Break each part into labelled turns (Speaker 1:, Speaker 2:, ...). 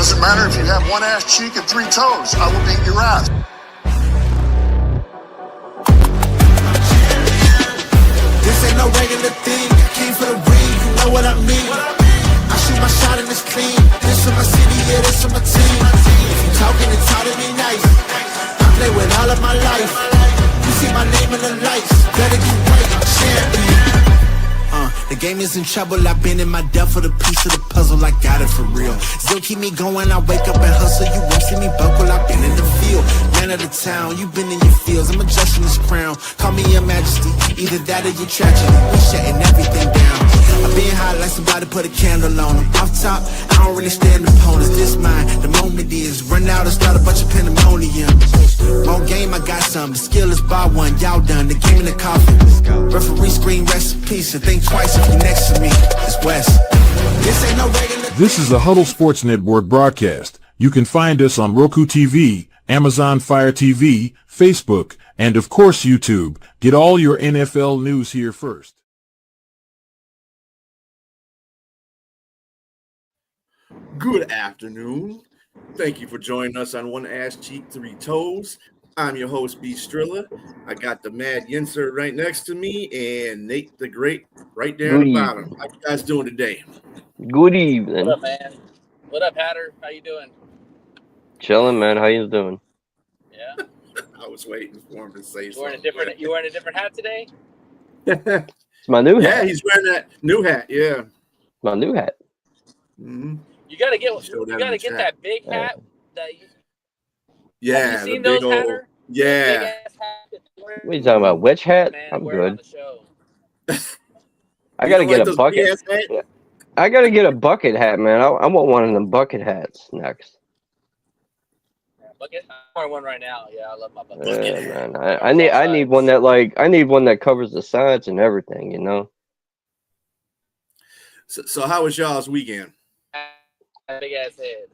Speaker 1: Doesn't matter if you have one ass cheek and three toes. I will beat your ass.
Speaker 2: This ain't no regular thing. I came for the ring, you know what I mean. I shoot my shot and it's clean. This for my city, yeah, this for my team. If you talking, it's how to be nice. I play with all of my life. You see my name in the lights. Better get right, I'm champion. The game is in trouble, I've been in my depth for the piece of the puzzle, I got it for real. Still keep me going, I wake up and hustle, you won't see me buckle, I've been in the field. Man of the town, you been in your fields, I'm adjusting this crown. Call me your majesty, either that or your tragedy, we shutting everything down. I've been hot like somebody put a candle on them. Off top, I don't really stand opponents, this mine, the moment is. Run out and start a bunch of pandemonium. More game, I got some, the skill is bar one, y'all done, the game in the coffin. Referee screen recipe, so think twice if you next to me. It's West. This ain't no regular.
Speaker 3: This is a Huddle Sports Network broadcast. You can find us on Roku TV, Amazon Fire TV, Facebook, and of course YouTube. Get all your NFL news here first.
Speaker 4: Good afternoon. Thank you for joining us on One Ass Cheek, Three Toes. I'm your host, B. Strilla. I got the Mad Yinser right next to me and Nate the Great right there at the bottom. How you guys doing today?
Speaker 5: Good evening.
Speaker 6: What up, man? What up, Hatter? How you doing?
Speaker 5: Chilling, man. How you doing?
Speaker 6: Yeah.
Speaker 4: I was waiting for him to say
Speaker 6: You
Speaker 4: something.
Speaker 6: wearing a different hat today?
Speaker 5: It's my new hat.
Speaker 4: Yeah, he's wearing that new hat. Yeah.
Speaker 5: My new hat.
Speaker 4: Mm-hmm.
Speaker 6: You gotta get that big hat. That you,
Speaker 4: yeah.
Speaker 6: Have you seen
Speaker 4: the big
Speaker 6: those,
Speaker 4: old.
Speaker 6: Hatter?
Speaker 4: Yeah.
Speaker 6: Big ass hat
Speaker 5: What are you talking about? Which hat?
Speaker 6: man,
Speaker 5: I'm
Speaker 6: wear it on
Speaker 5: good.
Speaker 6: the show.
Speaker 5: I gotta get a
Speaker 4: those
Speaker 5: bucket.
Speaker 4: big-ass hats?
Speaker 5: I gotta get a bucket hat, man. I want one of them bucket hats next.
Speaker 6: Bucket. I'm wearing one right now. Yeah, I love my bucket.
Speaker 5: Yeah, man. I need one that covers the sides and everything. You know.
Speaker 4: So how was y'all's weekend?
Speaker 6: Big ass head.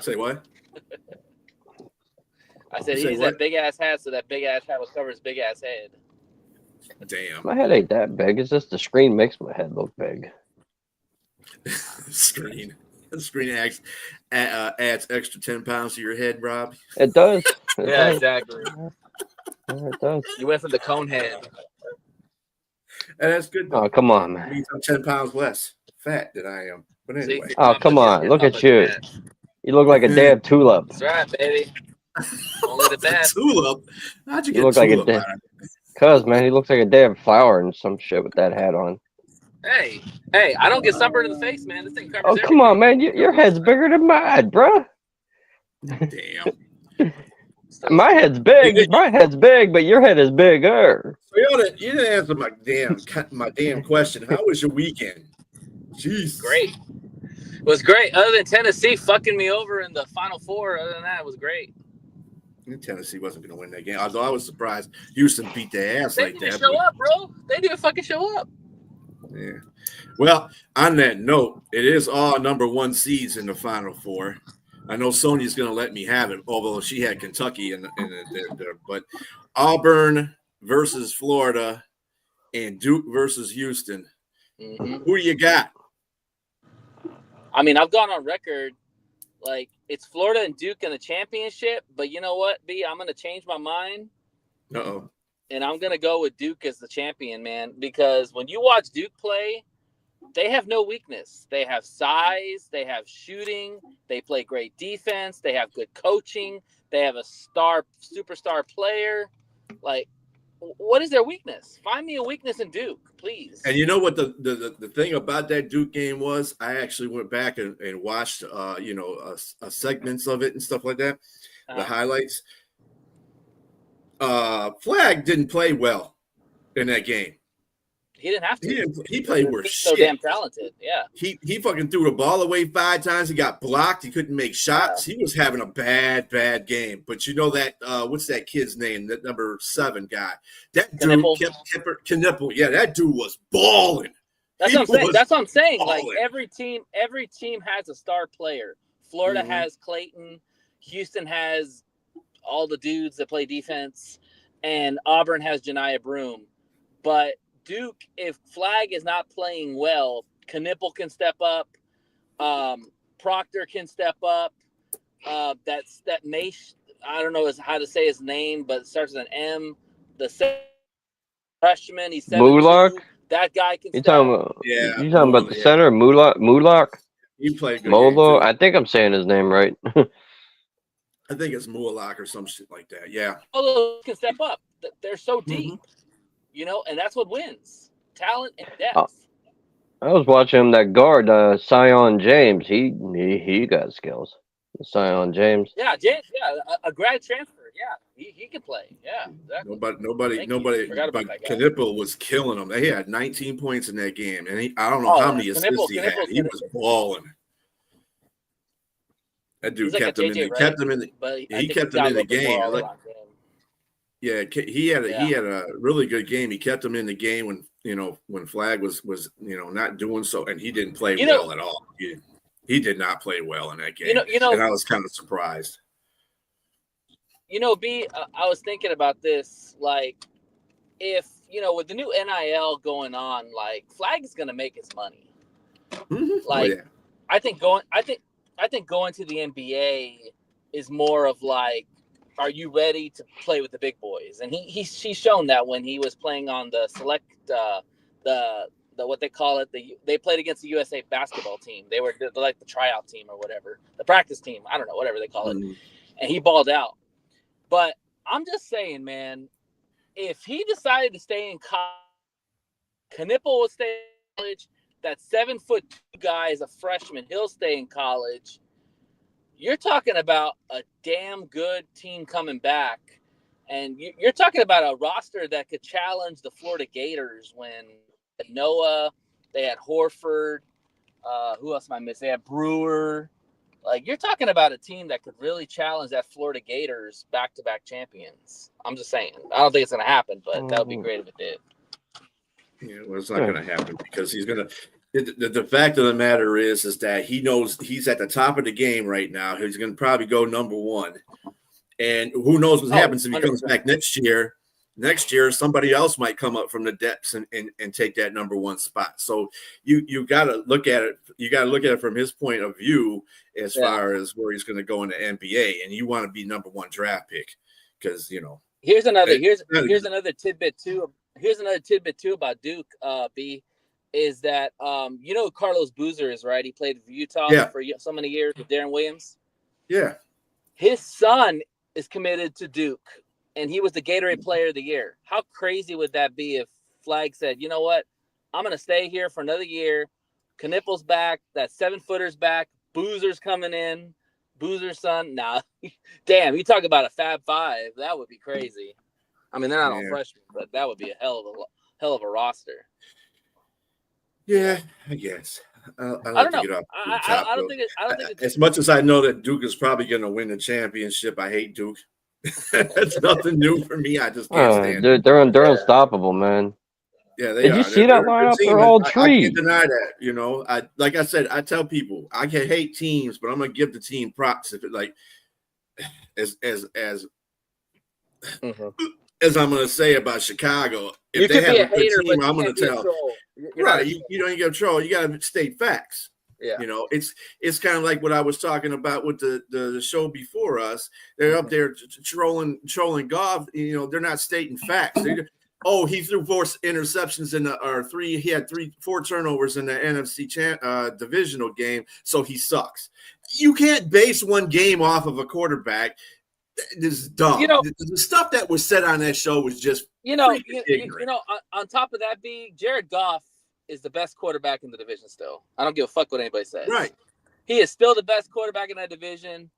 Speaker 4: Say what?
Speaker 6: I said
Speaker 4: Say
Speaker 6: he's
Speaker 4: what?
Speaker 6: that big ass hat, so that big ass hat will cover his big ass head.
Speaker 4: Damn.
Speaker 5: My head ain't that big. It's just the screen makes my head look big.
Speaker 4: Screen adds extra 10 pounds to your head, Rob.
Speaker 5: It does. It
Speaker 6: Yeah,
Speaker 5: does.
Speaker 6: exactly.
Speaker 5: Yeah, it does.
Speaker 6: You went from the cone head.
Speaker 4: And that's good. Though.
Speaker 5: Oh, come on,
Speaker 4: It
Speaker 5: man.
Speaker 4: means I'm 10 pounds less fat than I am. But anyway.
Speaker 5: Oh, come on. Look at you. You look like a damn tulip.
Speaker 6: That's right, baby. Only the best.
Speaker 4: Tulip? How'd you
Speaker 5: You
Speaker 4: get
Speaker 5: look like a
Speaker 4: tulip?
Speaker 5: damn. Cuz, man, he looks like a damn flower and some shit with that hat on.
Speaker 6: Hey, I don't get sunburned in the face, man. This thing covers
Speaker 5: Oh, come on, man. Your head's bigger than mine, bruh.
Speaker 4: Damn.
Speaker 5: My head's big. My head's big, but your head is bigger.
Speaker 4: You didn't answer my damn question. How was your weekend? Jeez.
Speaker 6: Great. It was great. Other than Tennessee fucking me over in the Final Four, other than that, it was great.
Speaker 4: Tennessee wasn't going to win that game. Although I was surprised Houston beat their ass
Speaker 6: They
Speaker 4: like
Speaker 6: didn't
Speaker 4: that.
Speaker 6: show up, bro. They didn't fucking show up.
Speaker 4: Yeah. Well, on that note, it is all number one seeds in the Final Four. I know Sonia's going to let me have it, although she had Kentucky in there. But Auburn versus Florida and Duke versus Houston.
Speaker 6: Mm-hmm.
Speaker 4: Who do you got?
Speaker 6: I mean, I've gone on record, like, it's Florida and Duke in the championship, but you know what, B? I'm going to change my mind.
Speaker 4: Uh-oh.
Speaker 6: And I'm going to go with Duke as the champion, man, because when you watch Duke play, they have no weakness. They have size. They have shooting. They play great defense. They have good coaching. They have a superstar player. Like, what is their weakness? Find me a weakness in Duke, please.
Speaker 4: And you know what the thing about that Duke game was? I actually went back and watched, segments of it and stuff like that, the highlights. Flag didn't play well in that game.
Speaker 6: He didn't have to.
Speaker 4: He played worse.
Speaker 6: He's so damn talented. Yeah.
Speaker 4: He fucking threw the ball away 5 times. He got blocked. He couldn't make shots. He was having a bad game. But you know that what's that kid's name? That number 7 guy. That dude, Knipple. Yeah, that dude was balling.
Speaker 6: That's what I'm saying.
Speaker 4: Balling.
Speaker 6: Like every team has a star player. Florida has Clayton. Houston has all the dudes that play defense, and Auburn has Janiah Broome. But Duke, if Flag is not playing well, Knipple can step up. Proctor can step up. That Mace, I don't know how to say his name, but it starts with an M. The freshman, he's 7'2".
Speaker 5: Mulak?
Speaker 6: That guy can
Speaker 5: You
Speaker 6: step.
Speaker 5: talking about?
Speaker 4: Yeah,
Speaker 5: You talking about the center, Mulak?
Speaker 4: He played a good game
Speaker 5: Molo?
Speaker 4: too.
Speaker 5: I think I'm saying his name right.
Speaker 4: I think it's Mualak or some shit like that. Yeah.
Speaker 6: All those can step up. They're so deep, and that's what wins. Talent and depth.
Speaker 5: I was watching that guard, Sion James. He got skills. Sion James.
Speaker 6: Yeah, James. Yeah, a grad transfer. Yeah, he can play. Yeah, exactly.
Speaker 4: Nobody.
Speaker 6: Forgot about
Speaker 4: But
Speaker 6: that guy.
Speaker 4: Knipple was killing them. He had 19 points in that game, and I don't know how many assists he had. He was balling. That dude kept him in the game. Yeah, he had a really good game. He kept him in the game when Flag was not doing so, and he didn't play well at all. He did not play well in that game. And I was kind of surprised.
Speaker 6: B, I was thinking about this, like, if with the new NIL going on, like, Flag is going to make his money. Like, I think going to the NBA is more of like, are you ready to play with the big boys? And he's shown that when he was playing on the select the what they call it, they played against the USA basketball team. They were like the tryout team or whatever, the practice team. I don't know, whatever they call it. And he balled out. But I'm just saying, man, if he decided to stay in college, Knipple will stay in college. That 7'2" guy is a freshman. He'll stay in college. You're talking about a damn good team coming back. And you're talking about a roster that could challenge the Florida Gators when Noah, they had Horford. Who else am I missing? They had Brewer. Like, you're talking about a team that could really challenge that Florida Gators back-to-back champions. I'm just saying. I don't think it's going to happen, but that would be great if it did.
Speaker 4: Yeah, well, it's not going to happen because he's going to. The fact of the matter is that he knows he's at the top of the game right now. He's going to probably go number one, and who knows what happens if he 100%. Comes back next year. Next year, somebody else might come up from the depths and take that number one spot. So you got to look at it. You got to look at it from his point of view as far as where he's going to go in the NBA, and you want to be number one draft pick because
Speaker 6: Here's another tidbit too. Here's another tidbit too about Duke. B. Is that Carlos Boozer is, right? He played for Utah for so many years with Darren Williams.
Speaker 4: Yeah.
Speaker 6: His son is committed to Duke, and he was the Gatorade Player of the Year. How crazy would that be if Flag said, you know what? I'm going to stay here for another year. Knipple's back. That 7-footer's back. Boozer's coming in. Boozer's son. Nah. Damn, you talk about a Fab Five. That would be crazy. I mean, they're not all freshmen, but that would be a hell of a roster.
Speaker 4: Yeah, I guess. I don't know.
Speaker 6: I don't think it's
Speaker 4: as much as I know that Duke is probably going to win the championship. I hate Duke. That's nothing new for me. I just can't stand it.
Speaker 5: They're unstoppable, man.
Speaker 4: Yeah, they are.
Speaker 5: Did you see that lineup? They're all trees.
Speaker 4: I can't deny that. Like I said, I tell people I can hate teams, but I'm going to give the team props if it as I'm going to say about Chicago, if they have a good team, I'm going to tell. Right, you don't get control. You got to state facts.
Speaker 6: Yeah,
Speaker 4: it's kind of like what I was talking about with the show before us. They're up there trolling golf. They're not stating facts. He threw 4 interceptions He had 4 turnovers in the NFC divisional game, so he sucks. You can't base one game off of a quarterback. This is dumb. The stuff that was said on that show was just ignorant.
Speaker 6: On top of that, Jared Goff is the best quarterback in the division still. I don't give a fuck what anybody says.
Speaker 4: Right.
Speaker 6: He is still the best quarterback in that division.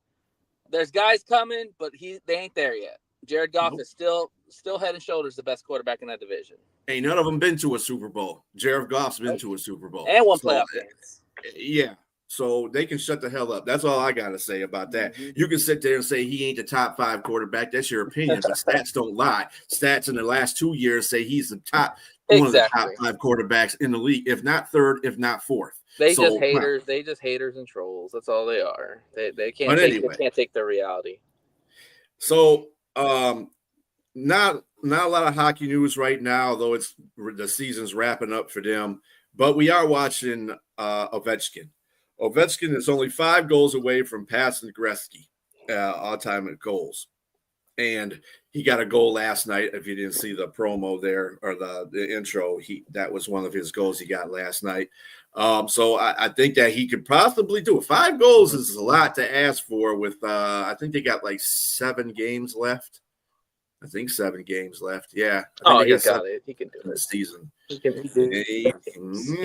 Speaker 6: There's guys coming, but they ain't there yet. Jared Goff is still head and shoulders the best quarterback in that division.
Speaker 4: Ain't none of them been to a Super Bowl. Jared Goff's been to a Super Bowl.
Speaker 6: And one playoff games.
Speaker 4: Yeah. So they can shut the hell up. That's all I got to say about that. Mm-hmm. You can sit there and say he ain't the top 5 quarterback. That's your opinion, but stats don't lie. Stats in the last 2 years say he's the one of the top 5 quarterbacks in the league, if not third, if not fourth.
Speaker 6: They just haters. They just haters and trolls. That's all they are. They can't. They can't take their reality.
Speaker 4: So not a lot of hockey news right now, though the season's wrapping up for them. But we are watching Ovechkin. Ovechkin is only 5 goals away from passing Gretzky all-time at goals. And he got a goal last night. If you didn't see the promo there or the intro, that was one of his goals he got last night. So I think that he could possibly do it. 5 goals is a lot to ask for with I think they got like 7 games left. I think 7 games left. Yeah.
Speaker 6: He's got it. He can do it
Speaker 4: this season.
Speaker 6: He can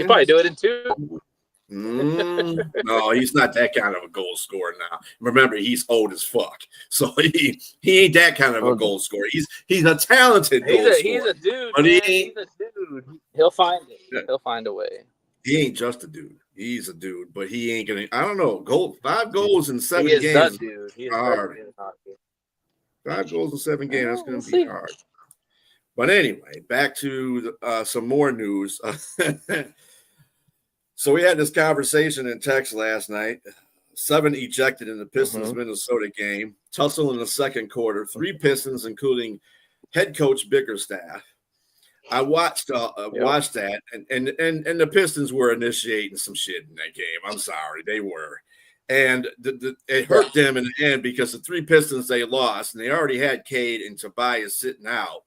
Speaker 6: probably do it in 2.
Speaker 4: No, he's not that kind of a goal scorer now. Remember, he's old as fuck, so he ain't that kind of a goal scorer. He's a talented goal scorer.
Speaker 6: He's a dude,
Speaker 4: but
Speaker 6: man. He's a dude. He'll find it.
Speaker 4: Yeah.
Speaker 6: He'll find a way.
Speaker 4: He ain't just a dude. He's a dude, but he ain't gonna. I don't know. 5 goals in 7
Speaker 6: he is
Speaker 4: games.
Speaker 6: The dude. He is
Speaker 4: hard. 5 goals in 7 games. That's gonna be hard. But anyway, back to some more news. So we had this conversation in text last night. 7 ejected in the Pistons-Minnesota game. Tussle in the second quarter. 3 Pistons, including head coach Bickerstaff. I watched that, and the Pistons were initiating some shit in that game. I'm sorry, they were. And it hurt them in the end because the 3 Pistons they lost, and they already had Cade and Tobias sitting out.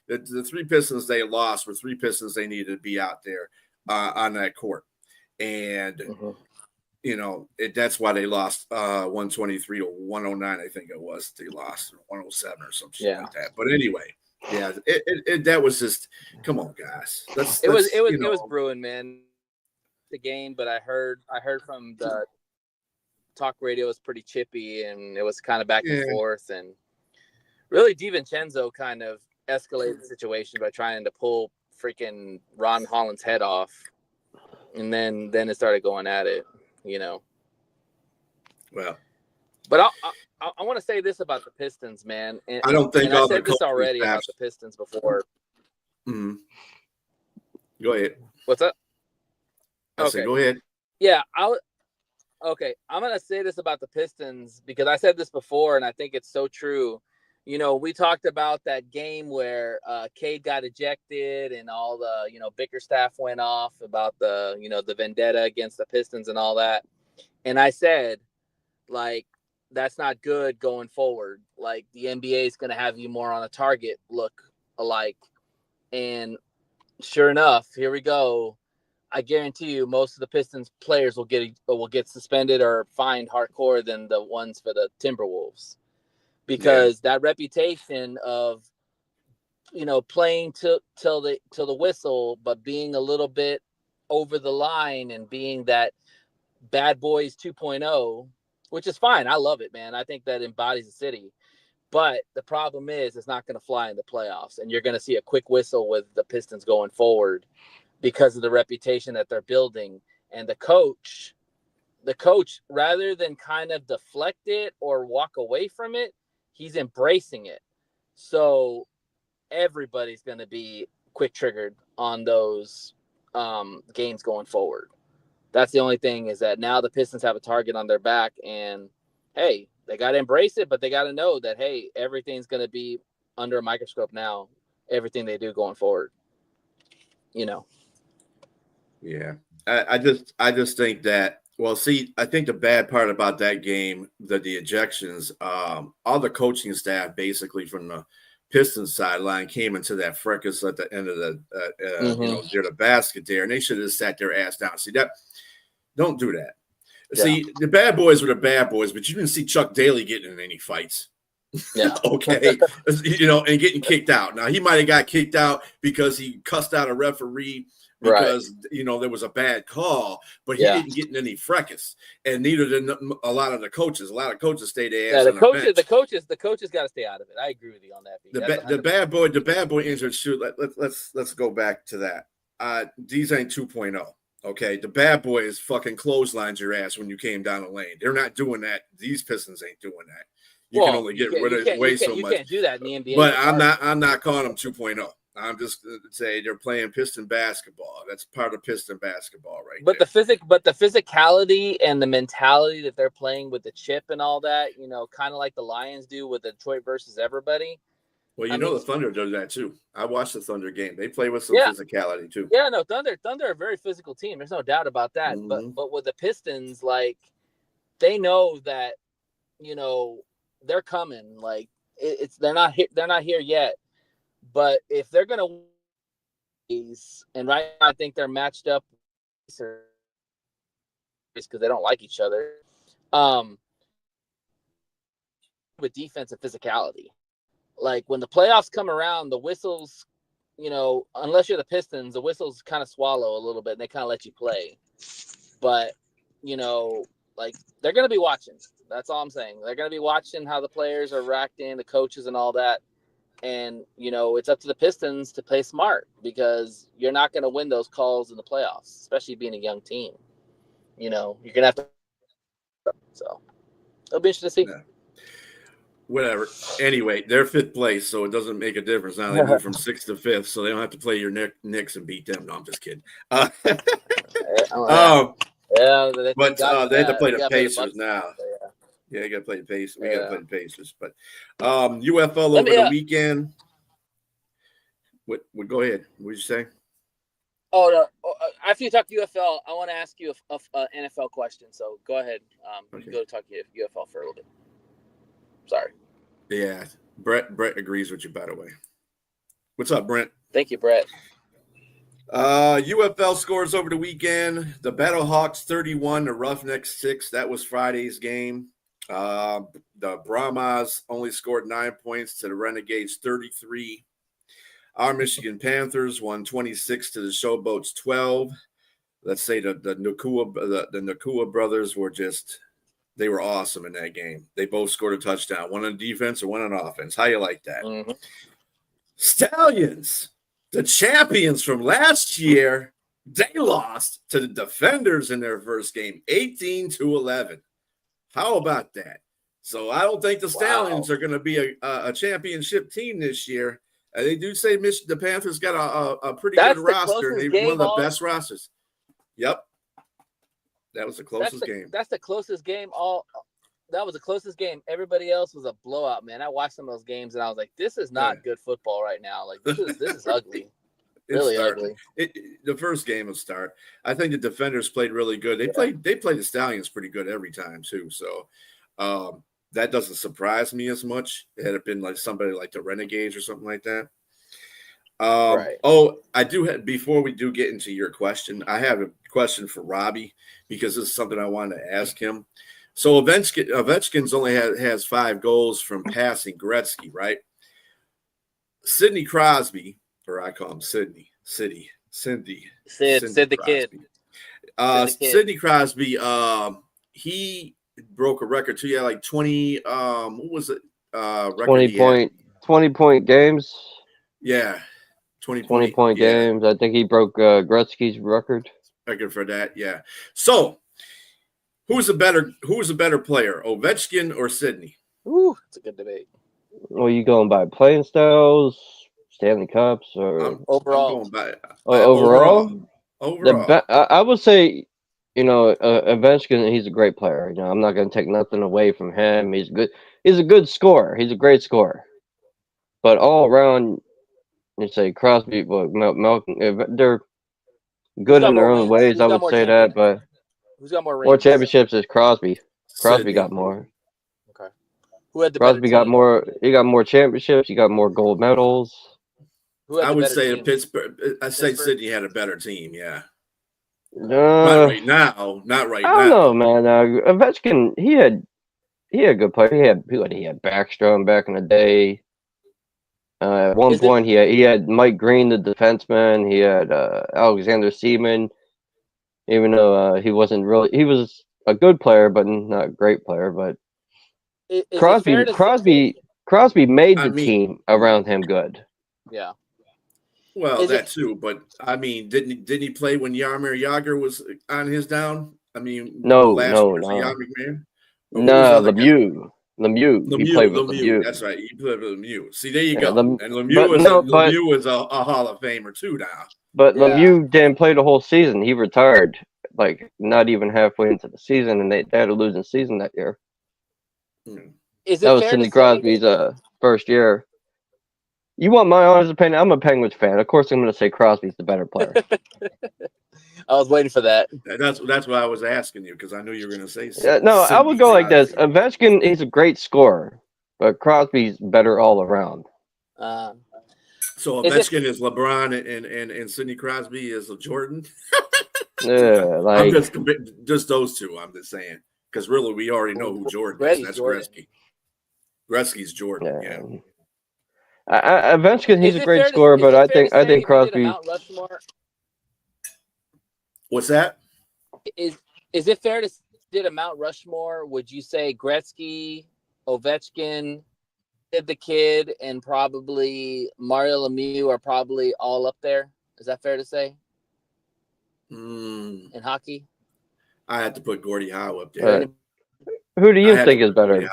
Speaker 4: The 3 Pistons they lost were 3 Pistons they needed to be out there on that court. And, that's why they lost 123 or 109, I think it was. They lost 107 or something like that. But anyway, that was just, come on, guys. It
Speaker 6: was brewing, man. The game, but I heard from the talk radio was pretty chippy, and it was kind of back and forth. And really, DiVincenzo kind of escalated the situation by trying to pull freaking Ron Holland's head off. And then it started going at it, Well, but I want to say this about the Pistons, man. And
Speaker 4: I don't think
Speaker 6: I said this already about the Pistons before.
Speaker 4: Mm-hmm. Go ahead.
Speaker 6: What's up?
Speaker 4: Okay, go ahead.
Speaker 6: Yeah, I'm gonna say this about the Pistons because I said this before, and I think it's so true. We talked about that game where Cade got ejected and all the, Bickerstaff went off about the, the vendetta against the Pistons and all that. And I said, that's not good going forward. Like, the NBA is going to have you more on a target look alike. And sure enough, here we go. I guarantee you most of the Pistons players will get suspended or fined hardcore than the ones for the Timberwolves. Because that reputation of, playing till the whistle, but being a little bit over the line and being that bad boys 2.0, which is fine. I love it, man. I think that embodies the city. But the problem is it's not going to fly in the playoffs. And you're going to see a quick whistle with the Pistons going forward because of the reputation that they're building. And the coach, rather than kind of deflect it or walk away from it, he's embracing it. So everybody's going to be quick triggered on those games going forward. That's the only thing is that now the Pistons have a target on their back and, hey, they got to embrace it, but they got to know that, hey, everything's going to be under a microscope now, everything they do going forward, Yeah.
Speaker 4: I just think that, well, see, I think the bad part about that game, the ejections, all the coaching staff basically from the Pistons sideline came into that fracas at the end of near the basket there, and they should have sat their ass down. See that? Don't do that. Yeah. See, the bad boys were the bad boys, but you didn't see Chuck Daly getting in any fights.
Speaker 6: Yeah.
Speaker 4: Okay. And getting kicked out. Now, he might have got kicked out because he cussed out a referee because, there was a bad call, but he didn't get in any fracas. And neither did a lot of the coaches. A lot of coaches stayed their ass on the bench.
Speaker 6: The coaches got to stay out of it. I agree with you on that.
Speaker 4: The bad boy injured shoot. Let's go back to that. These ain't 2.0. Okay, the bad boys fucking clotheslines your ass when you came down the lane. They're not doing that. These Pistons ain't doing that. You can only get rid of way so much.
Speaker 6: You can't do that in the NBA.
Speaker 4: But I'm not calling them 2.0. I'm just say they're playing Piston basketball. That's part of Piston basketball, right?
Speaker 6: But the physicality and the mentality that they're playing with the chip and all that, kind of like the Lions do with Detroit versus everybody.
Speaker 4: Well, the Thunder does that too. I watched the Thunder game. They play with some physicality too.
Speaker 6: Yeah, no, Thunder are a very physical team. There's no doubt about that.
Speaker 4: Mm-hmm.
Speaker 6: But with the Pistons, like, they know that, they're coming. Like, they're not here yet. But if they're gonna win, and right now I think they're matched up because they don't like each other. With defense and physicality. Like, when the playoffs come around, the whistles, unless you're the Pistons, the whistles kind of swallow a little bit and they kind of let you play. But, like, they're going to be watching. That's all I'm saying. They're going to be watching how the players are reacting, the coaches and all that. And, it's up to the Pistons to play smart because you're not going to win those calls in the playoffs, especially being a young team. You're going to have to. So it'll be interesting to see.
Speaker 4: Yeah. Whatever. Anyway, they're 5th place, so it doesn't make a difference. Now they move from 6th to 5th, so they don't have to play your Knicks and beat them. No, I'm just kidding.
Speaker 6: But
Speaker 4: they have to play the Pacers now. Yeah, they got to play the Pacers. We got to play the Pacers. But UFL over the weekend. What? Go ahead. What did you say?
Speaker 6: Oh, no. After you talk UFL, I want to ask you an NFL question. So go ahead. You can go talk UFL for a little bit. Sorry.
Speaker 4: Yeah, Brett agrees with you, by the way. What's up, Brent?
Speaker 6: Thank you, Brett.
Speaker 4: UFL scores over the weekend. The Battlehawks 31, the Roughnecks 6. That was Friday's game. The Brahmas only scored 9 points to the Renegades 33. Our Michigan Panthers won 26 to the Showboats 12. Let's say the Nakua brothers were they were awesome in that game. They both scored a touchdown, one on defense and one on offense. How you like that?
Speaker 6: Mm-hmm.
Speaker 4: Stallions, the champions from last year, they lost to the Defenders in their first game, 18-11. How about that? So I don't think the Stallions are going to be a championship team this year. They do say the Panthers got a pretty good roster. They're one of the best rosters. Yep. That was the closest game.
Speaker 6: That's the closest game. That was the closest game. Everybody else was a blowout, man. I watched some of those games and I was like, this is not good football right now. Like, this is ugly. Really ugly.
Speaker 4: The first game will start. I think the Defenders played really good. They played the Stallions pretty good every time too. So that doesn't surprise me as much. Had it been like somebody like the Renegades or something like that.
Speaker 6: Right.
Speaker 4: Oh, I do have, before we do get into your question, I have a question for Robbie because this is something I wanted to ask him. So Ovechkin's only has 5 goals from passing Gretzky, right? Sidney Crosby, or I call him Sidney the
Speaker 6: Kid.
Speaker 4: Sidney Crosby, he broke a record too. Yeah, like 20. What was it?
Speaker 5: 20 point games.
Speaker 4: Yeah,
Speaker 5: 20 point games. I think he broke Gretzky's record
Speaker 4: for that. Yeah. So, who's a better player, Ovechkin or Sidney?
Speaker 6: Ooh, it's a good debate.
Speaker 5: Well, you going by playing styles, Stanley Cups, or
Speaker 6: overall?
Speaker 4: I'm going by,
Speaker 5: overall. I would say, Ovechkin, he's a great player. I'm not going to take nothing away from him. He's good. He's a good scorer. He's a great scorer. But all around, you say Crosby, Malcolm, they're good in their own ways. I would say that, but
Speaker 6: who's got more rings?
Speaker 5: More championships is Crosby. Crosby got more.
Speaker 6: Okay. Who had the
Speaker 5: Crosby got more? He got more championships. He got more gold medals.
Speaker 4: I would say Pittsburgh. I say Sidney had a better team. Yeah.
Speaker 5: Not
Speaker 4: right now. Not right now.
Speaker 5: I don't know, man. Ovechkin, he had good players. He had Backstrom back in the day. At one point, he had Mike Green, the defenseman. He had Alexander Seaman. Even though he wasn't really, he was a good player, but not a great player. But Crosby made the team around him good.
Speaker 6: Yeah.
Speaker 4: Well, that too, but I mean, didn't he play when Jaromir Jagr was on his down? I mean,
Speaker 5: no.
Speaker 4: Lemieux.
Speaker 5: He played with Lemieux.
Speaker 4: That's right. He played with Lemieux. See, there you go. And Lemieux is a Hall of Famer too now.
Speaker 5: But Lemieux didn't play the whole season. He retired like not even halfway into the season, and they had a losing season that year.
Speaker 6: That
Speaker 5: was Sidney Crosby's first year. You want my honest opinion? I'm a Penguins fan. Of course, I'm going to say Crosby's the better player.
Speaker 6: I was waiting for that.
Speaker 4: That's why I was asking you, because I knew you were going to say
Speaker 5: No, I would go like this.
Speaker 4: Crosby.
Speaker 5: Ovechkin, he's a great scorer, but Crosby's better all around.
Speaker 4: So Ovechkin is LeBron and Sidney Crosby is Jordan.
Speaker 5: Yeah,
Speaker 4: I'm
Speaker 5: like
Speaker 4: just those two. I'm just saying, because really we already know who Jordan is. That's
Speaker 6: Jordan.
Speaker 4: Gretzky. Gretzky's Jordan. Yeah.
Speaker 5: Ovechkin, he's a great scorer, but I think Crosby.
Speaker 4: What's that?
Speaker 6: Is it fair to did a Mount Rushmore? Would you say Gretzky, Ovechkin, the kid, and probably Mario Lemieux are probably all up there? Is that fair to say? In hockey,
Speaker 4: I had to put Gordie Howe up there.
Speaker 5: Who do you think is better,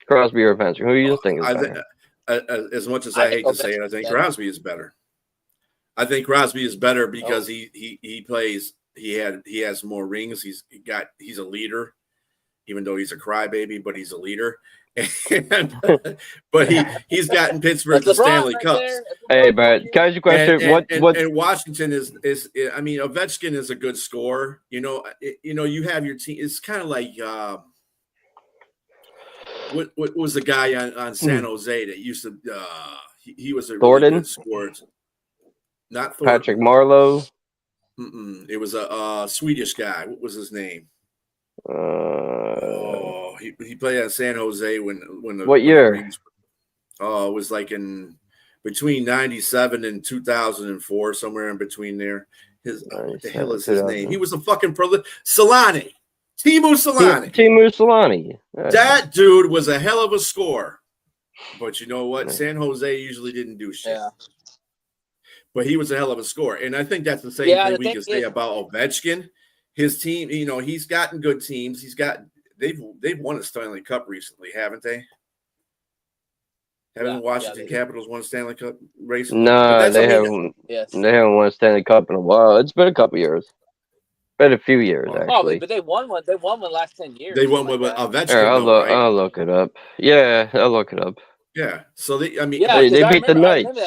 Speaker 5: Crosby or Ovechkin? Who do you think is better?
Speaker 4: As much as I hate to say it, I think Crosby is better. I think Crosby is better because he plays. He has more rings. He's a leader, even though he's a crybaby, but he's a leader. But he's gotten Pittsburgh the Stanley Cups.
Speaker 5: Hey, but can I ask you a question?
Speaker 4: And Washington is I mean, Ovechkin is a good scorer. You you have your team. It's kind of like what was the guy on San Jose that used to he was a really good scorer. Not Thornton.
Speaker 5: Patrick Marleau.
Speaker 4: It was a Swedish guy. What was his name? He played at San Jose when the
Speaker 5: what year?
Speaker 4: It was like in between 97 and 2004, somewhere in between there. What the hell is his name? He was a fucking Solani. Teemu Solani. That dude was a hell of a scorer. But you know what? San Jose usually didn't do shit. Yeah. But he was a hell of a scorer. And I think that's the same thing we can say about Ovechkin. His team, he's gotten good teams. They've won a Stanley Cup recently, haven't they? Haven't Washington Capitals won a Stanley Cup recently?
Speaker 5: No, they haven't. Yes. They haven't won a Stanley Cup in a while. It's been a couple years. Been a few years, actually.
Speaker 6: But they won one. They won one last 10 years.
Speaker 4: They won one with Ovechkin.
Speaker 5: Here, I'll look it up. Yeah, I'll look it up.
Speaker 4: Yeah. So they beat
Speaker 5: the Knights.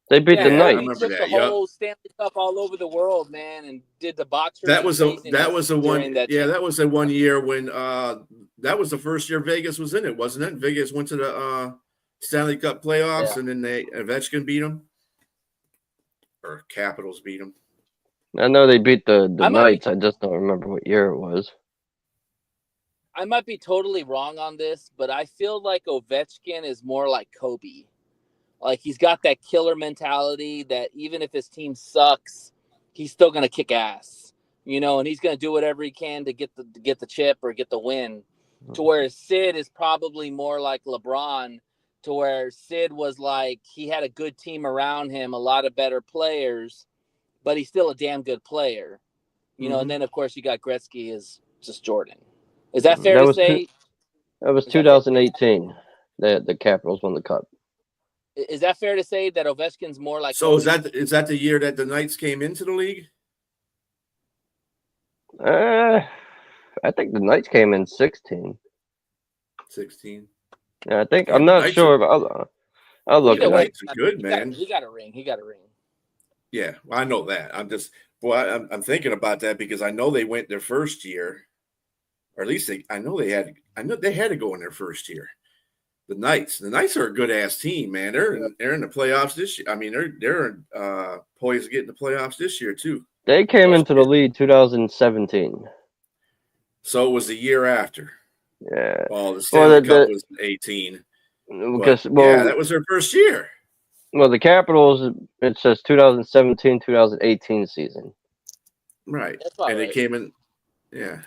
Speaker 5: They beat the Knights.
Speaker 6: He took the whole Stanley Cup all over the world, man, and did the boxer.
Speaker 4: That was a 1 year when that was the first year Vegas was in it, wasn't it? Vegas went to the Stanley Cup playoffs, and then Ovechkin beat them, or Capitals beat them.
Speaker 5: I know they beat the Knights. I just don't remember what year it was.
Speaker 6: I might be totally wrong on this, but I feel like Ovechkin is more like Kobe. Like, he's got that killer mentality that even if his team sucks, he's still going to kick ass, and he's going to do whatever he can to get the chip or get the win. To where Sid is probably more like LeBron, to where Sid was like, he had a good team around him, a lot of better players, but he's still a damn good player, and then of course you got Gretzky is just Jordan. Is that fair to say?
Speaker 5: That was 2018. The Capitals won the Cup.
Speaker 6: Is that fair to say that Ovechkin's more like?
Speaker 4: So is that the year that the Knights came into the league?
Speaker 5: I think the Knights came in 16.
Speaker 4: 16.
Speaker 5: Yeah, I think I'm not sure, but I'll look at it.
Speaker 4: Good man.
Speaker 6: He got a ring.
Speaker 4: Yeah, well, I know that. I'm thinking about that because I know they went their first year, or at least they had to go in their first year. The Knights are a good ass team, man. They're in the playoffs this year. I mean, they're poised to get in the playoffs this year too.
Speaker 5: They came into the league 2017.
Speaker 4: So it was the year after.
Speaker 5: Yeah.
Speaker 4: Well, the Stanley Cup was 18.
Speaker 5: Because
Speaker 4: that was their first year.
Speaker 5: Well, the Capitals, it says 2017-2018 season.
Speaker 4: Right, and they came in. Yeah.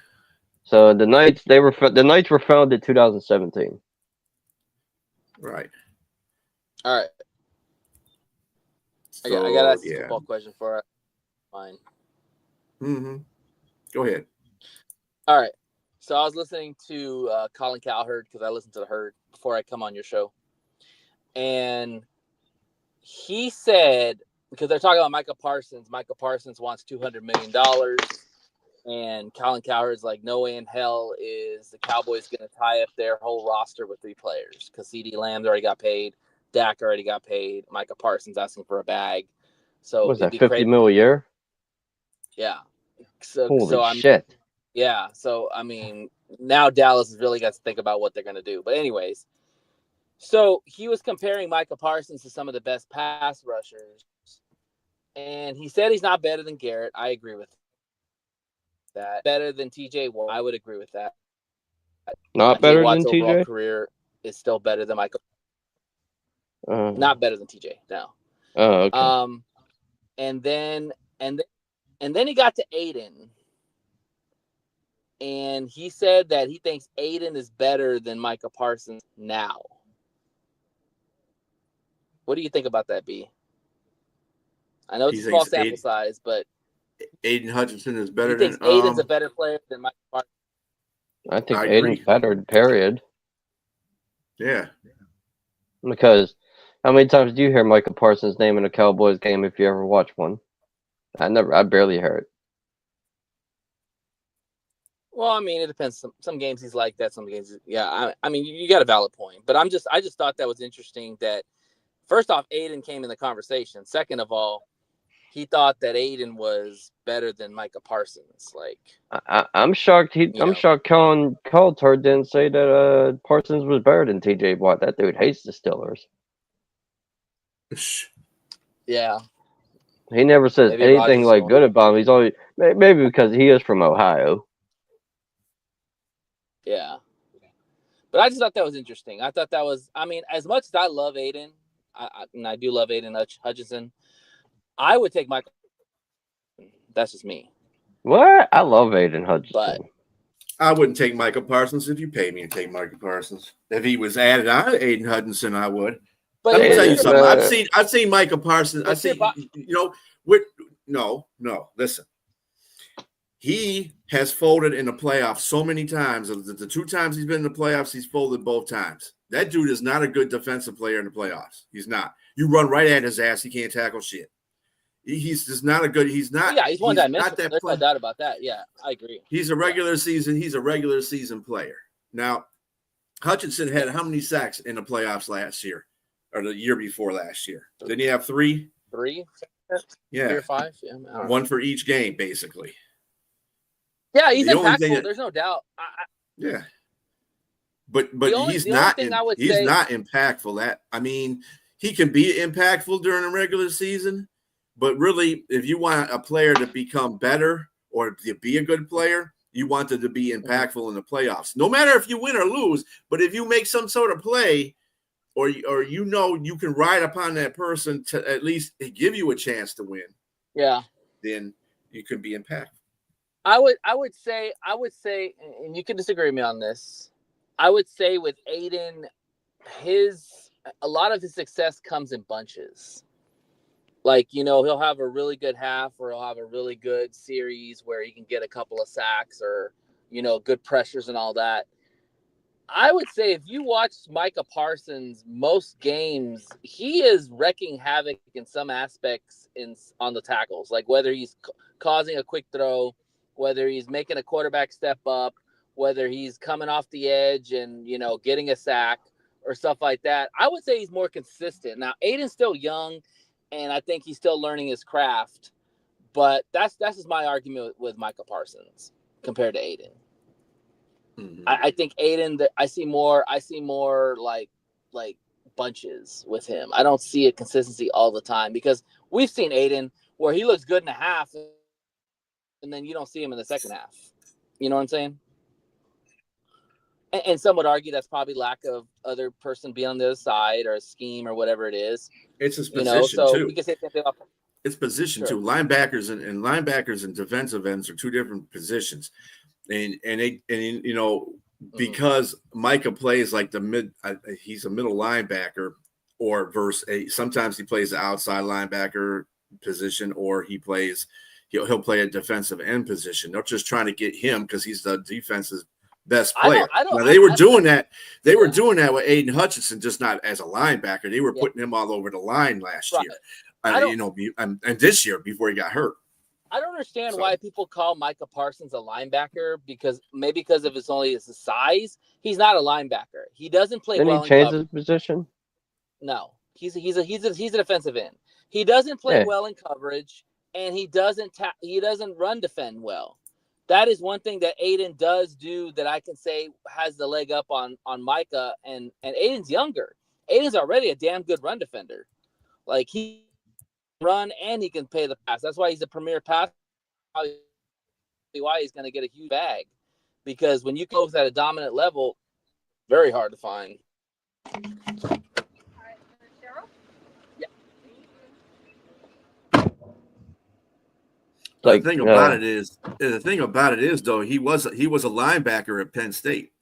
Speaker 5: So the Knights were founded 2017.
Speaker 4: Right.
Speaker 6: All right. I got to ask a football question for mine.
Speaker 4: Mm-hmm. Go ahead.
Speaker 6: All right. So I was listening to Colin Cowherd because I listen to the Herd before I come on your show. And he said, because they're talking about Micah Parsons wants $200 million. And Colin Cowherd's like, no way in hell is the Cowboys going to tie up their whole roster with 3 players because CeeDee Lamb already got paid, Dak already got paid, Micah Parsons asking for a bag. So
Speaker 5: What's
Speaker 6: it'd
Speaker 5: that,
Speaker 6: be
Speaker 5: 50
Speaker 6: crazy.
Speaker 5: mil a year?
Speaker 6: Yeah. So
Speaker 5: Holy shit.
Speaker 6: Yeah. So, I mean, now Dallas has really got to think about what they're going to do. But anyways, so he was comparing Micah Parsons to some of the best pass rushers. And he said he's not better than Garrett. I agree with that. Better than TJ Watt. I would agree with that.
Speaker 5: Not
Speaker 6: TJ
Speaker 5: better
Speaker 6: Watt's
Speaker 5: than
Speaker 6: overall
Speaker 5: TJ?
Speaker 6: career is still better than Michael.
Speaker 5: Uh,
Speaker 6: Not better than TJ. No.
Speaker 5: oh, okay.
Speaker 6: And then he got to Aiden. And he said that he thinks Aiden is better than Micah Parsons now. What do you think about that, B? I know it's a small sample size, but
Speaker 4: Aiden Hutchinson is better
Speaker 6: he thinks
Speaker 4: than
Speaker 6: Aiden's a better player than Micah Parsons.
Speaker 5: I think
Speaker 4: I
Speaker 5: Aiden's
Speaker 4: agree.
Speaker 5: better, period.
Speaker 4: Yeah.
Speaker 5: Because how many times do you hear Micah Parsons' name in a Cowboys game if you ever watch one? I barely hear it.
Speaker 6: Well, I mean, it depends. Some games he's like that. Some games, yeah. I mean, you got a valid point, but I just thought that was interesting. That first off, Aiden came in the conversation. Second of all, he thought that Aiden was better than Micah Parsons. Like,
Speaker 5: I'm shocked. I'm shocked. Colin Coulthard didn't say that Parsons was better than TJ Watt. That dude hates the Steelers.
Speaker 6: Yeah.
Speaker 5: He never says
Speaker 6: Maybe
Speaker 5: anything
Speaker 6: Rodgers
Speaker 5: like
Speaker 6: will.
Speaker 5: good about him. He's always maybe because he is from Ohio.
Speaker 6: Yeah. But I just thought that was interesting. I thought that was, I mean, as much as I love Aiden, and I do love Aiden Hutchinson, I would take Michael. That's just me.
Speaker 5: What? I love Aiden Hutchinson.
Speaker 6: But
Speaker 4: I wouldn't take Micah Parsons if you paid me to take Micah Parsons. If he was added on to Aiden Hutchinson, I would.
Speaker 6: But
Speaker 4: Let me tell you something. I've seen Micah Parsons. No. Listen, he has folded in the playoffs so many times. The 2 times he's been in the playoffs, he's folded both times. That dude is not a good defensive player in the playoffs. He's not. You run right at his ass. He can't tackle shit. He's just not a good. He's not.
Speaker 6: Yeah, he's one dimensional.
Speaker 4: There's
Speaker 6: no doubt about that. Yeah, I agree.
Speaker 4: He's a regular season. He's a regular season player. Now, Hutchinson had how many sacks in the playoffs last year, or the year before last year? Didn't he have 3?
Speaker 6: 3?
Speaker 4: Yeah.
Speaker 6: 3 or 5? Yeah,
Speaker 4: 1 for each game, basically.
Speaker 6: Yeah, he's impactful. There's no doubt.
Speaker 4: Yeah. But he's not impactful. He can be impactful during a regular season, but really, if you want a player to become better or to be a good player, you want them to be impactful in the playoffs. No matter if you win or lose, but if you make some sort of play, or you can ride upon that person to at least give you a chance to win.
Speaker 6: Yeah. Then
Speaker 4: you could be impactful.
Speaker 6: I would say, and you can disagree with me on this. I would say with Aiden, a lot of his success comes in bunches. Like, he'll have a really good half or he'll have a really good series where he can get a couple of sacks or, good pressures and all that. I would say if you watch Micah Parsons most games, he is wreaking havoc in some aspects on the tackles, like whether he's causing a quick throw, whether he's making a quarterback step up, whether he's coming off the edge and, getting a sack or stuff like that. I would say he's more consistent. Now, Aiden's still young, and I think he's still learning his craft. But that's just my argument with Micah Parsons compared to Aiden. Mm-hmm. I think Aiden, I see more like bunches with him. I don't see a consistency all the time because we've seen Aiden where he looks good in a half and then you don't see him in the second half. You know what I'm saying? And some would argue that's probably lack of other person being on the other side or a scheme or whatever it is.
Speaker 4: It's his position too.
Speaker 6: We can say
Speaker 4: it's position too. Linebackers and defensive ends are 2 different positions. Because Micah plays like he's a middle linebacker, or sometimes he plays the outside linebacker position, or he'll play a defensive end position. They're just trying to get him because he's the defense's best player. They were doing that with Aiden Hutchinson, just not as a linebacker. They were putting him all over the line last year, and this year before he got hurt.
Speaker 6: I don't understand why people call Micah Parsons a linebacker because of his size. He's not a linebacker. He doesn't play
Speaker 5: Didn't
Speaker 6: well
Speaker 5: he
Speaker 6: in
Speaker 5: change
Speaker 6: coverage.
Speaker 5: his position?
Speaker 6: No, he's a defensive end. He doesn't play well in coverage, and he doesn't run defend well. That is one thing that Aiden does do that I can say has the leg up on Micah, and Aiden's younger. Aiden's already a damn good run defender. Like he can run and he can pay the pass. That's why he's a premier pass. Why he's going to get a huge bag, because when you close at a dominant level, very hard to find.
Speaker 5: Like,
Speaker 4: the thing about it is though, he was a linebacker at Penn State.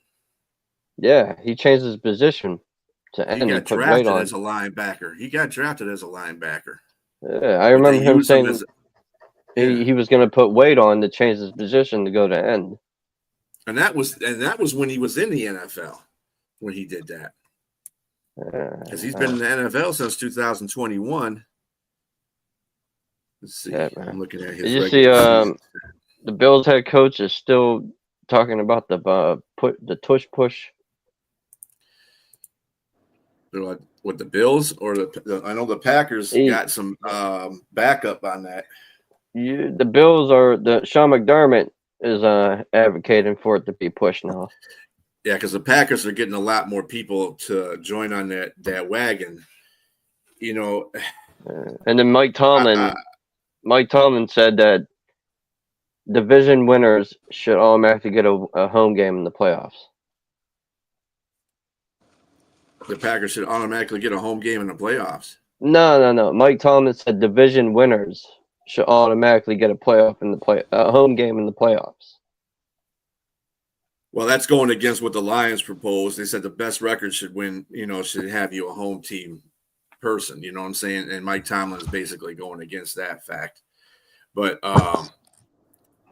Speaker 5: Yeah, he changed his position to end.
Speaker 4: He got drafted as a linebacker.
Speaker 5: Yeah, I remember him saying he was going to put weight on to change his position to go to end.
Speaker 4: And that was when he was in the NFL when he did that. Because he's been in the NFL since 2021. Let's see.
Speaker 5: Yeah,
Speaker 4: I'm looking at his.
Speaker 5: Did you see the Bills head coach is still talking about the tush push?
Speaker 4: With the Bills or I know the Packers got some backup on that.
Speaker 5: The Bills Sean McDermott is advocating for it to be pushed now.
Speaker 4: Yeah, because the Packers are getting a lot more people to join on that wagon. You know.
Speaker 5: And then Mike Tomlin said that division winners should automatically get a home game in the playoffs.
Speaker 4: The Packers should automatically get a home game in the playoffs.
Speaker 5: No. Mike Tomlin said division winners should automatically get a home game in the playoffs.
Speaker 4: Well, that's going against what the Lions proposed. They said the best record should win. Should have you a home team person. You know what I'm saying? And Mike Tomlin is basically going against that fact. But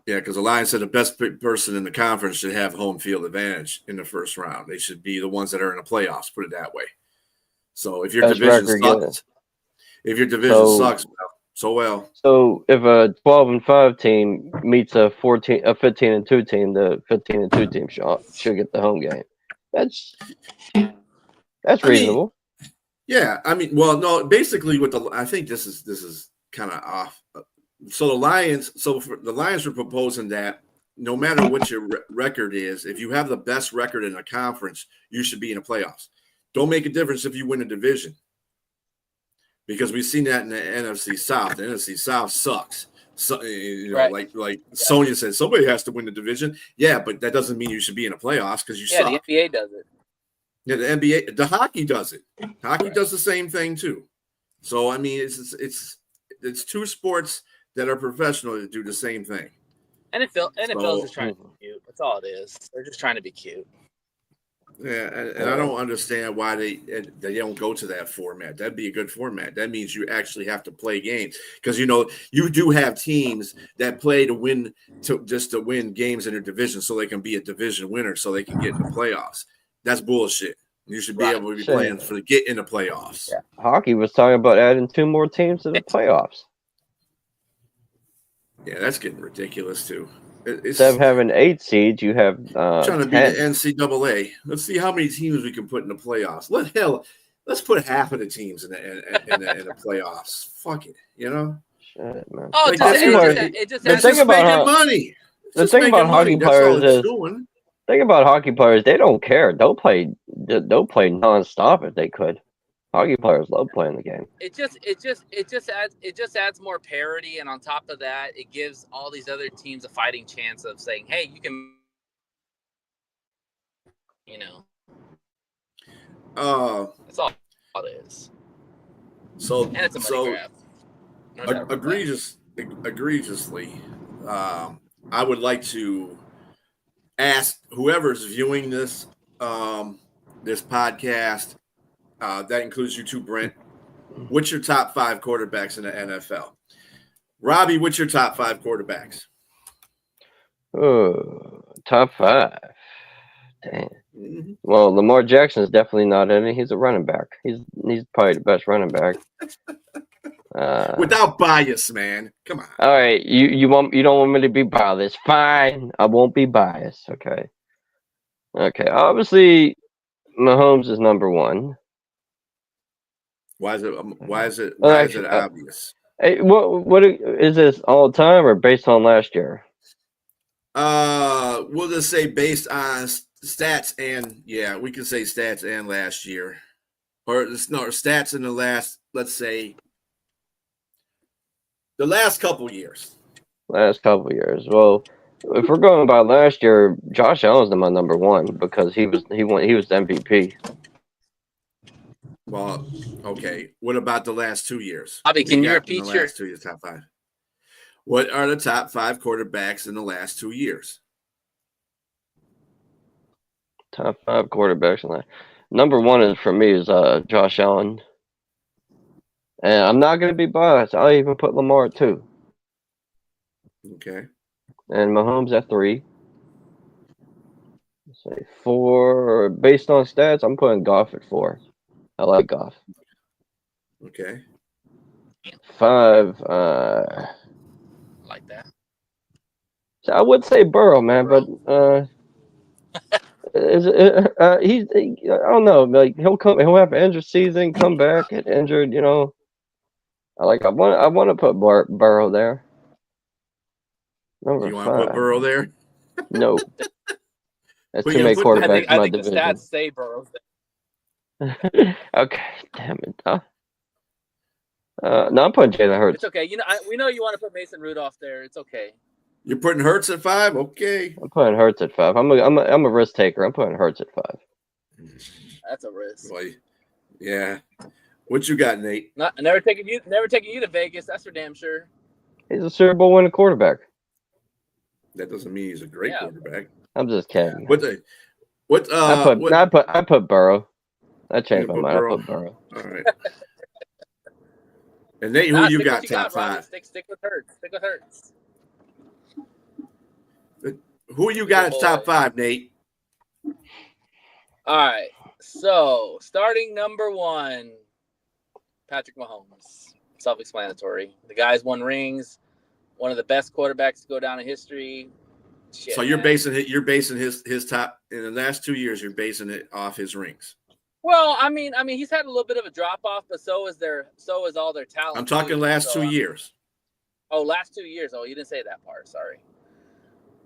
Speaker 4: yeah, because the Lions said the best person in the conference should have home field advantage in the first round. They should be the ones that are in the playoffs, put it that way. So if your division sucks, So
Speaker 5: if a 12-5 team meets a 15-2 team, the 15-2 team should get the home game. That's reasonable.
Speaker 4: Basically I think this is kind of off. So the Lions were proposing that no matter what your record is, if you have the best record in a conference, you should be in the playoffs. Don't make a difference if you win a division, because we've seen that in the NFC South. The NFC South sucks. So, right. like Sonia said, somebody has to win the division. Yeah, but that doesn't mean you should be in the playoffs because you suck.
Speaker 6: Yeah, the NBA does it.
Speaker 4: Yeah, the NBA, the hockey does it. Hockey does the same thing too. So I mean, it's two sports that are professional that do the same thing.
Speaker 6: NFL is just trying to be cute. That's all it is. They're just trying to be cute.
Speaker 4: Yeah, and I don't understand why they don't go to that format. That'd be a good format. That means you actually have to play games, because you do have teams that play to win games in their division, so they can be a division winner, so they can get in the playoffs. That's bullshit. You should be able to be playing for the get in the playoffs.
Speaker 5: Yeah. Hockey was talking about adding 2 more teams to the playoffs.
Speaker 4: Yeah, that's getting ridiculous too.
Speaker 5: Instead of having 8 seeds, you have
Speaker 4: trying to
Speaker 5: 10.
Speaker 4: be the NCAA. Let's see how many teams we can put in the playoffs. Let's put half of the teams in the playoffs. Fuck it,
Speaker 5: Shit, man.
Speaker 6: Oh,
Speaker 4: it just making money.
Speaker 5: The thing about hockey players is, think about hockey players. They don't care. They'll play nonstop if they could. Hockey players love playing the game.
Speaker 6: It just adds more parity, and on top of that, it gives all these other teams a fighting chance of saying, "Hey, you can," That's all it is.
Speaker 4: So
Speaker 6: and it's a money grab.
Speaker 4: Egregiously, I would like to ask whoever's viewing this this podcast. That includes you too, Brent. What's your top 5 quarterbacks in the NFL? Robbie, what's your top 5 quarterbacks?
Speaker 5: Oh, top 5. Damn.
Speaker 4: Mm-hmm.
Speaker 5: Well, Lamar Jackson is definitely not in it. He's a running back. He's probably the best running back.
Speaker 4: Without bias, man. Come on.
Speaker 5: All right, you don't want me to be biased. Fine, I won't be biased. Okay. Obviously, Mahomes is number one.
Speaker 4: Why is it
Speaker 5: Actually,
Speaker 4: obvious?
Speaker 5: Hey, what is this all time or based on last year?
Speaker 4: We'll just say based on stats and we can say stats and last year, or stats in the last, let's say, the last couple years.
Speaker 5: Last couple years. Well, if we're going by last year, Josh Allen's my number one because he was the MVP.
Speaker 4: Well, okay. What about the last 2 years?
Speaker 6: Bobby, can you repeat
Speaker 4: the last 2 years top 5? What are the top 5 quarterbacks in the last 2 years?
Speaker 5: Top 5 quarterbacks. Number one is for me is Josh Allen, and I'm not going to be biased. I'll even put Lamar at 2.
Speaker 4: Okay.
Speaker 5: And Mahomes at 3. Say 4. Based on stats, I'm putting Goff at 4. I like Goff.
Speaker 4: Okay.
Speaker 5: 5.
Speaker 6: like that.
Speaker 5: So I would say Burrow, man, but he's I don't know, like he'll have an injured season, come back, get injured, you know. I want to put Burrow there. Number
Speaker 4: You want
Speaker 5: 5.
Speaker 4: to put Burrow there?
Speaker 5: No. That's
Speaker 4: Well,
Speaker 5: too many quarterbacks in
Speaker 6: I
Speaker 5: my
Speaker 6: think
Speaker 5: division.
Speaker 6: the stats say Burrow.
Speaker 5: Okay, damn it. No, I'm putting Jalen Hurts.
Speaker 6: It's okay. We know you want to put Mason Rudolph there. It's okay.
Speaker 4: You're putting Hurts at 5? Okay.
Speaker 5: I'm putting Hurts at 5. I'm a risk taker. I'm putting Hurts at 5.
Speaker 6: That's a risk.
Speaker 4: Boy, yeah. What you got, Nate?
Speaker 6: Never taking you to Vegas. That's for damn sure.
Speaker 5: He's a Super Bowl winning quarterback.
Speaker 4: That doesn't mean he's a great quarterback.
Speaker 5: I'm just kidding.
Speaker 4: I
Speaker 5: put Burrow. I changed my mind. I put Burrow.
Speaker 4: All right. And Nate, who you got top 5?
Speaker 6: Stick with Hurts. Stick with Hurts.
Speaker 4: Who you got at top 5, Nate?
Speaker 6: All right. So starting number 1, Patrick Mahomes. Self-explanatory. The guy's won rings. One of the best quarterbacks to go down in history. Shit,
Speaker 4: so you're basing his top in the last 2 years. You're basing it off his rings.
Speaker 6: Well, I mean, he's had a little bit of a drop off, but so is all their talent.
Speaker 4: I'm talking last 2 years.
Speaker 6: Oh, last 2 years. Oh, you didn't say that part. Sorry.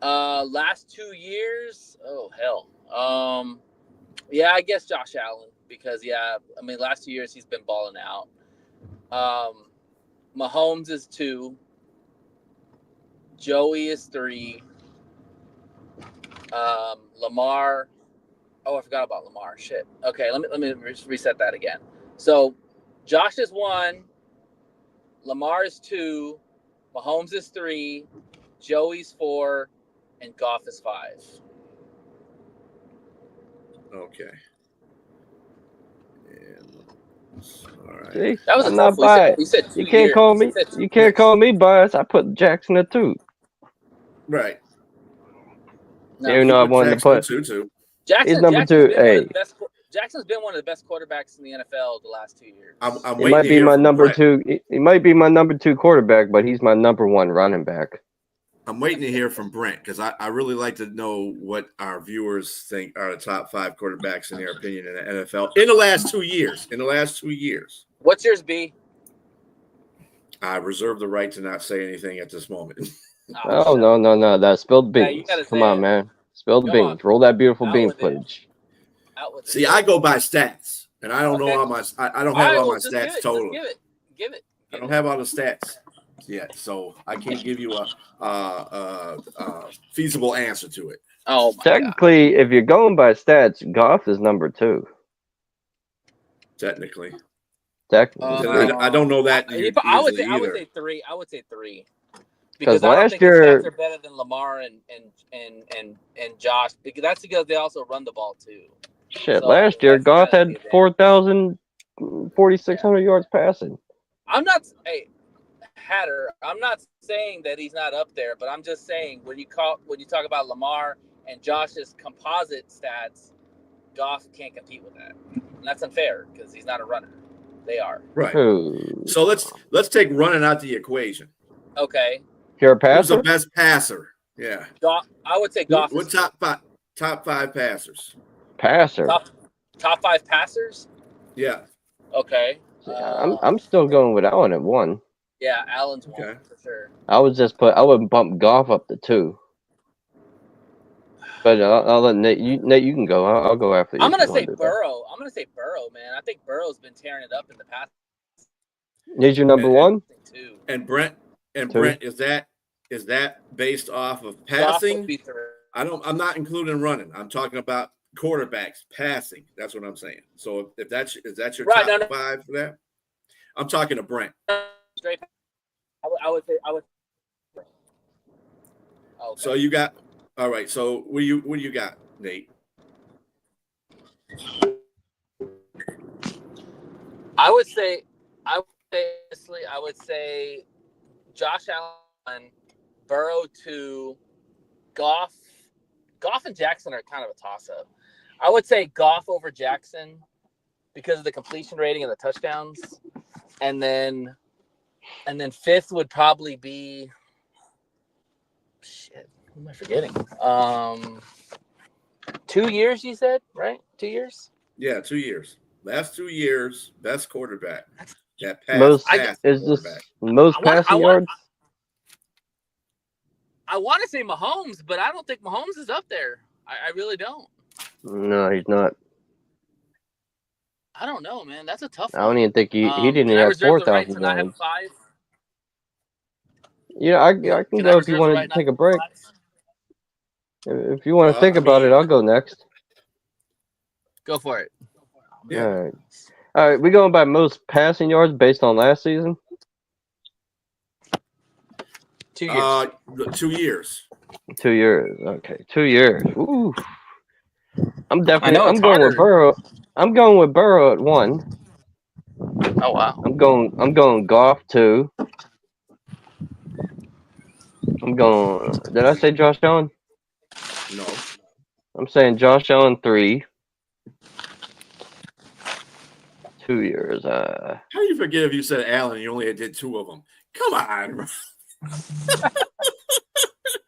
Speaker 6: Last 2 years. Oh hell. Yeah, I guess Josh Allen because last 2 years he's been balling out. Mahomes is 2. Joey is 3. Lamar. Oh, I forgot about Lamar. Shit. Okay, let me reset that again. So, Josh is 1. Lamar is 2. Mahomes is 3. Joey's 4. And Goff is 5.
Speaker 4: Okay. All right.
Speaker 5: See,
Speaker 6: that was
Speaker 5: I'm not biased. You can't call me. You can't call me biased. I put Jackson at 2.
Speaker 4: Right.
Speaker 6: No,
Speaker 5: even though I wanted to put
Speaker 4: two.
Speaker 5: He's number 2. Hey,
Speaker 6: Jackson's been one of the best quarterbacks in the NFL the last 2 years.
Speaker 5: He might be my number 2. He might be my number 2 quarterback, but he's my number 1 running back.
Speaker 4: I'm waiting to hear from Brent because I really like to know what our viewers think are the top 5 quarterbacks in their opinion in the NFL in the last 2 years.
Speaker 6: What's yours, B?
Speaker 4: I reserve the right to not say anything at this moment.
Speaker 5: Oh no! That's spilled beans. Come on, man. Spill the beans. Roll that beautiful bean footage.
Speaker 4: See, I go by stats, and I don't know all my. I don't have all my stats total.
Speaker 6: Give it.
Speaker 4: I don't have all the stats yet, so I can't give you a feasible answer to it.
Speaker 6: Oh,
Speaker 5: technically, if you're going by stats, Goff is number 2.
Speaker 4: Technically.
Speaker 5: I
Speaker 4: don't know that.
Speaker 6: I would say 3. I would say 3. Because
Speaker 5: last year
Speaker 6: the stats are better than Lamar and Josh. Because that's because they also run the ball too.
Speaker 5: Shit, so last year Goff had 4,600 yards passing.
Speaker 6: I'm not saying that he's not up there, but I'm just saying when you talk about Lamar and Josh's composite stats, Goff can't compete with that. And that's unfair because he's not a runner. They are.
Speaker 4: Right.
Speaker 5: Ooh.
Speaker 4: So let's take running out the equation.
Speaker 6: Okay.
Speaker 5: Pure
Speaker 4: Who's the
Speaker 5: passer?
Speaker 4: best passer? Yeah.
Speaker 6: Goff, I would say Goff.
Speaker 4: What top five passers?
Speaker 5: Passer.
Speaker 6: Top 5 passers.
Speaker 4: Yeah.
Speaker 6: Okay.
Speaker 5: I'm still going with Allen at 1.
Speaker 6: Yeah, Allen's one
Speaker 4: Okay.
Speaker 6: for sure.
Speaker 5: I would bump Goff up to 2. But I'll let Nate. You can go. I'll go after you.
Speaker 6: I'm gonna say Burrow. I'm gonna say Burrow, man. I think Burrow's been tearing it up in the past.
Speaker 5: He's your number 1.
Speaker 6: Two.
Speaker 4: And Brent
Speaker 5: Two.
Speaker 4: Brent, is that based off of passing? I'm not including running. I'm talking about quarterbacks passing. That's what I'm saying. So if that's your top 5 for that, I'm talking to Brent.
Speaker 6: Straight. I would say. Okay.
Speaker 4: So you got all right. So what do you got, Nate?
Speaker 6: I would say Josh Allen, Burrow 2, Goff and Jackson are kind of a toss-up. I would say Goff over Jackson because of the completion rating and the touchdowns, and then 5th would probably be shit. Who am I forgetting? 2 years, you said, right? 2 years?
Speaker 4: Yeah, 2 years. Last 2 years, best quarterback. That pass.
Speaker 5: Most passing yards.
Speaker 6: I want to say Mahomes, but I don't think Mahomes is up there. I really don't.
Speaker 5: No, he's not.
Speaker 6: I don't know, man. That's a tough one.
Speaker 5: I don't even think he didn't even have 4,000 yards. Yeah, I can go if you want to take a break. If you want to think about it, I'll go next.
Speaker 6: Go for it.
Speaker 5: Yeah. All right. We going by most passing yards based on last season?
Speaker 6: 2 years.
Speaker 4: 2 years.
Speaker 5: 2 years. Okay, 2 years. Ooh. I'm going with Burrow. I'm going with Burrow at 1.
Speaker 6: Oh wow.
Speaker 5: I'm going Goff 2. Did I say Josh Allen?
Speaker 4: No.
Speaker 5: I'm saying Josh Allen 3. 2 years.
Speaker 4: How do you forget if you said Allen and you only did 2 of them? Come on.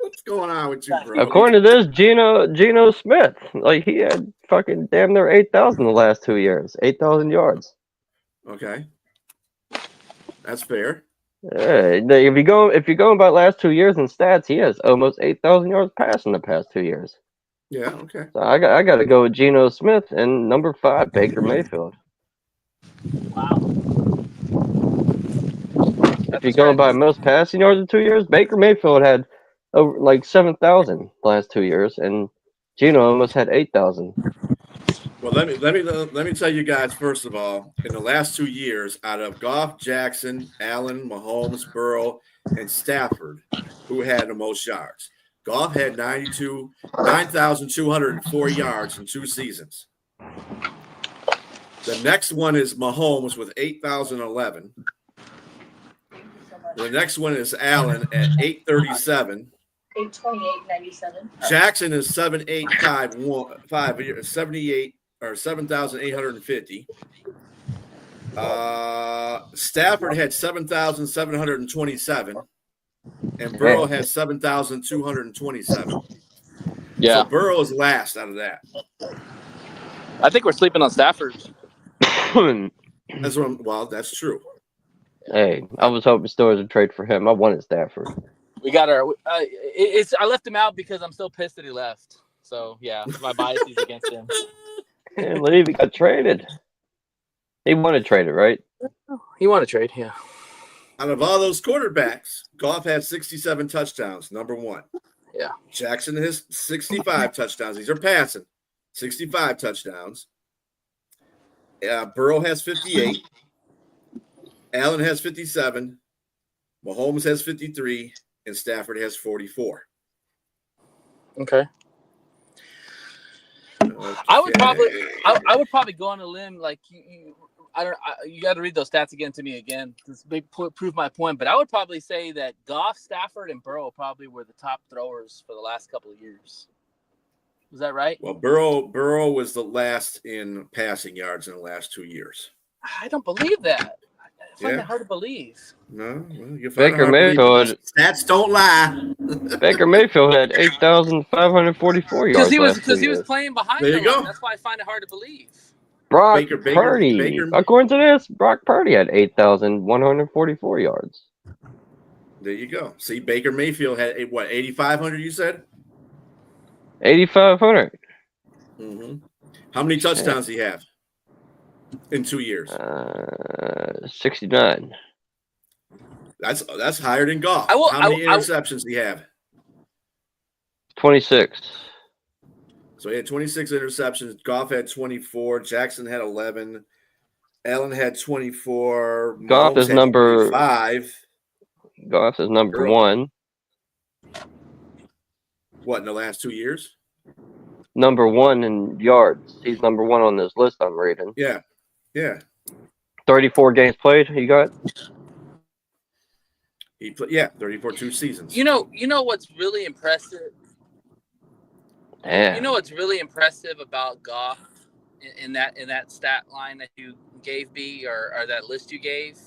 Speaker 4: What's going on with you, bro?
Speaker 5: According to this, Geno Smith, like he had fucking damn near 8,000 the last 2 years. 8,000 yards.
Speaker 4: Okay. That's fair.
Speaker 5: If you're going by last 2 years in stats, he has almost 8,000 yards passing the past 2 years.
Speaker 4: Yeah, okay.
Speaker 5: So I got to go with Geno Smith and number 5, Baker Mayfield.
Speaker 6: Wow.
Speaker 5: If you're going by most passing yards in 2 years, Baker Mayfield had over like 7,000 the last 2 years, and Geno almost had 8,000.
Speaker 4: Well, let me tell you guys first of all, in the last 2 years, out of Goff, Jackson, Allen, Mahomes, Burrow, and Stafford, who had the most yards? Goff had 9,204 yards in 2 seasons. The next one is Mahomes with 8,011. The next one is Allen at 837.
Speaker 7: 828.97.
Speaker 4: Jackson is 78 or 7,850. Stafford had 7,727, and Burrow had 7,227.
Speaker 6: Yeah.
Speaker 4: So Burrow is last out of that.
Speaker 6: I think we're sleeping on Stafford.
Speaker 4: That's true.
Speaker 5: Hey, I was hoping Stores would trade for him. I wanted Stafford.
Speaker 6: We got our. I left him out because I'm still pissed that he left. So yeah, my bias is against him.
Speaker 5: Can't believe he got traded. He wanted traded, right?
Speaker 6: He wanted to trade, yeah.
Speaker 4: Out of all those quarterbacks, Goff had 67 touchdowns, number 1.
Speaker 6: Yeah.
Speaker 4: Jackson has 65 touchdowns. These are passing. 65 touchdowns. Burrow has 58. Allen has 57. Mahomes has 53. And Stafford has 44.
Speaker 6: Okay. I would probably go on a limb like you got to read those stats again to me again to prove my point. But I would probably say that Goff, Stafford, and Burrow probably were the top throwers for the last couple of years. Was that right?
Speaker 4: Well, Burrow was the last in passing yards in the last 2 years.
Speaker 6: I don't believe that. I find
Speaker 4: Yeah.
Speaker 6: that hard to believe.
Speaker 4: No, well, you
Speaker 5: Baker Mayfield.
Speaker 4: Stats don't lie.
Speaker 5: Baker Mayfield had 8,544
Speaker 6: Because
Speaker 5: yards
Speaker 6: he was
Speaker 5: last 2
Speaker 6: he was
Speaker 5: years.
Speaker 6: playing behind
Speaker 4: There
Speaker 6: the
Speaker 4: you
Speaker 6: line.
Speaker 4: go.
Speaker 6: That's why I find it hard to believe.
Speaker 5: Brock
Speaker 4: Baker-
Speaker 5: Purdy.
Speaker 4: Baker-
Speaker 5: According to this, Brock Purdy had 8,144 yards.
Speaker 4: There you go. See, Baker Mayfield had what 8,500. You said.
Speaker 5: 8,500.
Speaker 4: Mm-hmm. How many touchdowns did he have in 2 years?
Speaker 5: 69.
Speaker 4: That's higher than Goff.
Speaker 6: How
Speaker 4: How many interceptions did he have?
Speaker 5: 26.
Speaker 4: So he had 26 interceptions. Goff had 24. Jackson had 11. Allen had 24.
Speaker 5: Goff
Speaker 4: Mahomes
Speaker 5: is
Speaker 4: had
Speaker 5: number
Speaker 4: 25.
Speaker 5: Goff is number
Speaker 4: Earl.
Speaker 5: 1.
Speaker 4: What, in the last 2 years?
Speaker 5: Number 1 in yards. He's number 1 on this list I'm reading.
Speaker 4: Yeah. Yeah.
Speaker 5: 34 games played. He got.
Speaker 4: He played 34 2 seasons.
Speaker 6: You know what's really impressive?
Speaker 5: Damn.
Speaker 6: You know what's really impressive about Goff in that stat line that you gave me or that list you gave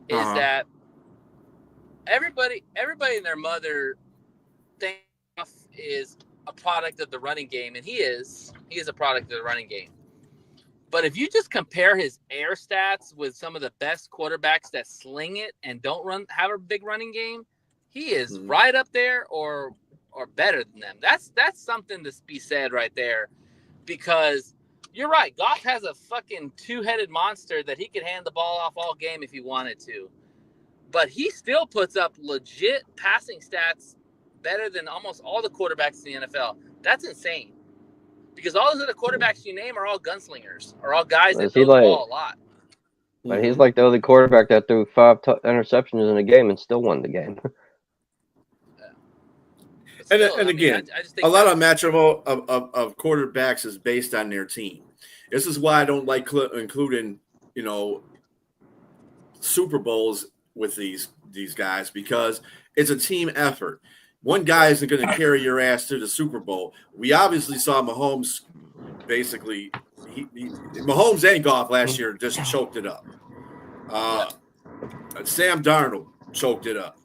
Speaker 6: is that everybody and their mother thinks Goff is a product of the running game, and he is a product of the running game. But if you just compare his air stats with some of the best quarterbacks that sling it and don't have a big running game, he is right up there or better than them. That's something to be said right there, because you're right. Goff has a fucking two-headed monster that he could hand the ball off all game if he wanted to, but he still puts up legit passing stats better than almost all the quarterbacks in the NFL. That's insane. Because all those other quarterbacks you name are all gunslingers, or all guys that throw the ball a lot.
Speaker 5: But he's like the other quarterback that threw 5 interceptions in a game and still won the game.
Speaker 4: And again, I just think a lot of matchup of quarterbacks is based on their team. This is why I don't like including, Super Bowls with these guys, because it's a team effort. One guy isn't going to carry your ass to the Super Bowl. We obviously saw Mahomes basically Mahomes and Goff last year just choked it up. Sam Darnold choked it up.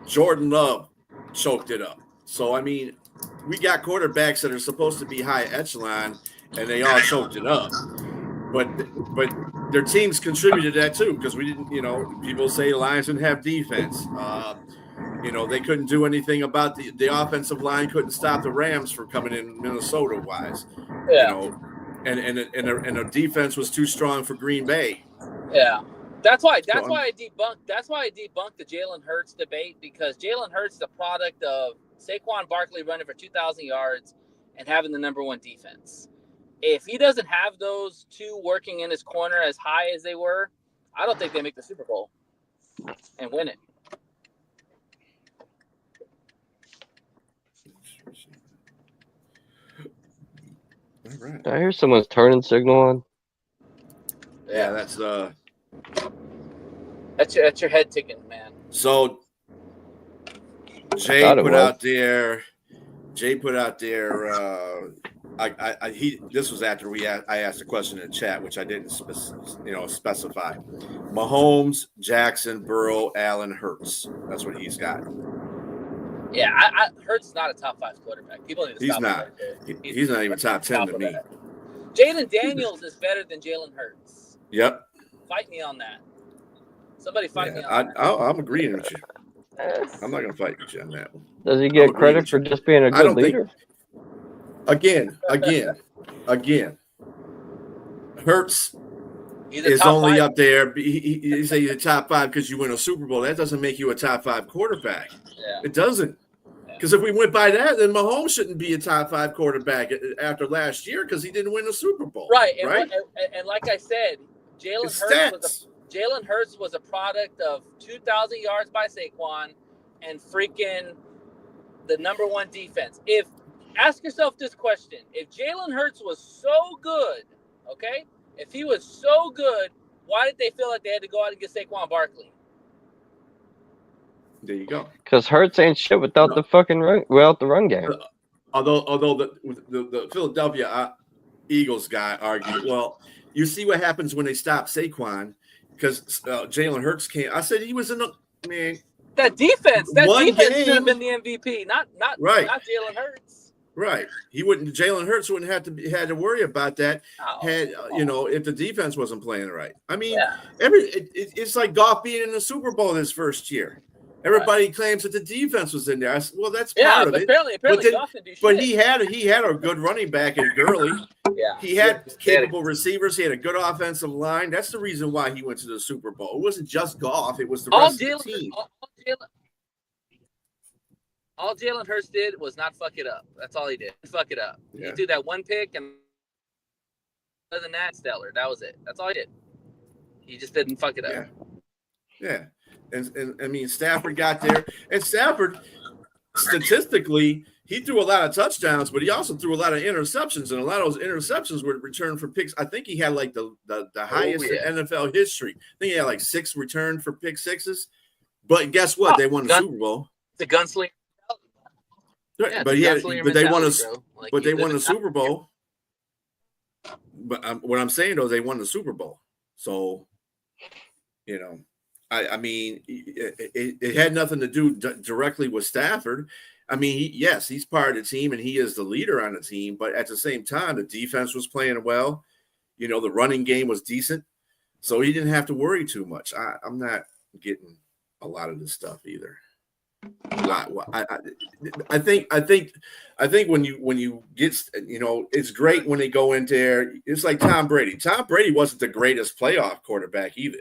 Speaker 4: Jordan Love choked it up. So, I mean, we got quarterbacks that are supposed to be high echelon, and they all choked it up. But their teams contributed to that too, because we didn't, people say the Lions didn't have defense. They couldn't do anything about the offensive line, couldn't stop the Rams from coming in Minnesota-wise.
Speaker 6: Yeah.
Speaker 4: And the defense was too strong for Green Bay.
Speaker 6: Yeah. That's why I debunked the Jalen Hurts debate, because Jalen Hurts is a product of Saquon Barkley running for 2,000 yards and having the number 1 defense. If he doesn't have those two working in his corner as high as they were, I don't think they make the Super Bowl and win it.
Speaker 4: All right.
Speaker 5: Did I hear someone's turning signal on?
Speaker 4: Yeah, that's
Speaker 6: your head ticking, man.
Speaker 4: So Jay put out there. This was after I asked a question in the chat, which I didn't specify. Mahomes, Jackson, Burrow, Allen, Hurts. That's what he's got.
Speaker 6: Yeah, Hurts is not a top 5 quarterback. People need to stop.
Speaker 4: He's not even top 10 to me.
Speaker 6: Jaden Daniels is better than Jalen Hurts.
Speaker 4: Yep.
Speaker 6: Fight me on that. Somebody fight me on that.
Speaker 4: I'm agreeing with you. I'm not going to fight with you on that one.
Speaker 5: Does he get credit for just being a good leader?
Speaker 4: Again. Hurts is only 5. Up there. He's a top 5 because you win a Super Bowl. That doesn't make you a top 5 quarterback.
Speaker 6: Yeah.
Speaker 4: It doesn't. Because if we went by that, then Mahomes shouldn't be a top 5 quarterback after last year because he didn't win a Super Bowl.
Speaker 6: Right. And like I said, Jalen Hurts was a product of 2,000 yards by Saquon and freaking the number 1 defense. Ask yourself this question: if Jalen Hurts was so good, okay, if he was so good, why did they feel like they had to go out and get Saquon Barkley?
Speaker 4: There you go.
Speaker 5: Because Hurts ain't shit without the fucking run game.
Speaker 4: Although the Philadelphia Eagles guy argued, well, You see what happens when they stop Saquon because Jalen Hurts can't. I said he was in the man.
Speaker 6: That defense
Speaker 4: One
Speaker 6: should have
Speaker 4: game.
Speaker 6: been the MVP, not
Speaker 4: Right.
Speaker 6: Jalen Hurts.
Speaker 4: Right. He wouldn't. Jalen Hurts wouldn't have to worry about that. Had if the defense wasn't playing right. I mean, it's like Goff being in the Super Bowl his first year. Everybody claims that the defense was in there. I said, well, that's part of it.
Speaker 6: Apparently Goff didn't do shit.
Speaker 4: But he had a good running back in Gurley.
Speaker 6: Yeah.
Speaker 4: He had capable receivers. He had a good offensive line. That's the reason why he went to the Super Bowl. It wasn't just Goff. It was the rest of the team.
Speaker 6: All Jalen Hurts did was not fuck it up. That's all he did. Fuck it up.
Speaker 4: Yeah.
Speaker 6: He threw that one pick, and other than that, stellar. That was it. That's all he did. He just didn't fuck it up.
Speaker 4: Yeah. And I mean, Stafford got there. And Stafford, statistically, he threw a lot of touchdowns, but he also threw a lot of interceptions. And a lot of those interceptions were returned for picks. I think he had like the highest in NFL history. I think he had like 6 returned for pick sixes. But guess what? They won the Super Bowl.
Speaker 6: The gunslinger.
Speaker 4: Right. But they won the Super Bowl. But what I'm saying though, they won the Super Bowl. So, I mean, it had nothing to do directly with Stafford. I mean, he's part of the team and he is the leader on the team. But at the same time, the defense was playing well. The running game was decent. So he didn't have to worry too much. I'm not getting a lot of this stuff either. I think when you get, it's great when they go in there. It's like Tom Brady. Tom Brady wasn't the greatest playoff quarterback either.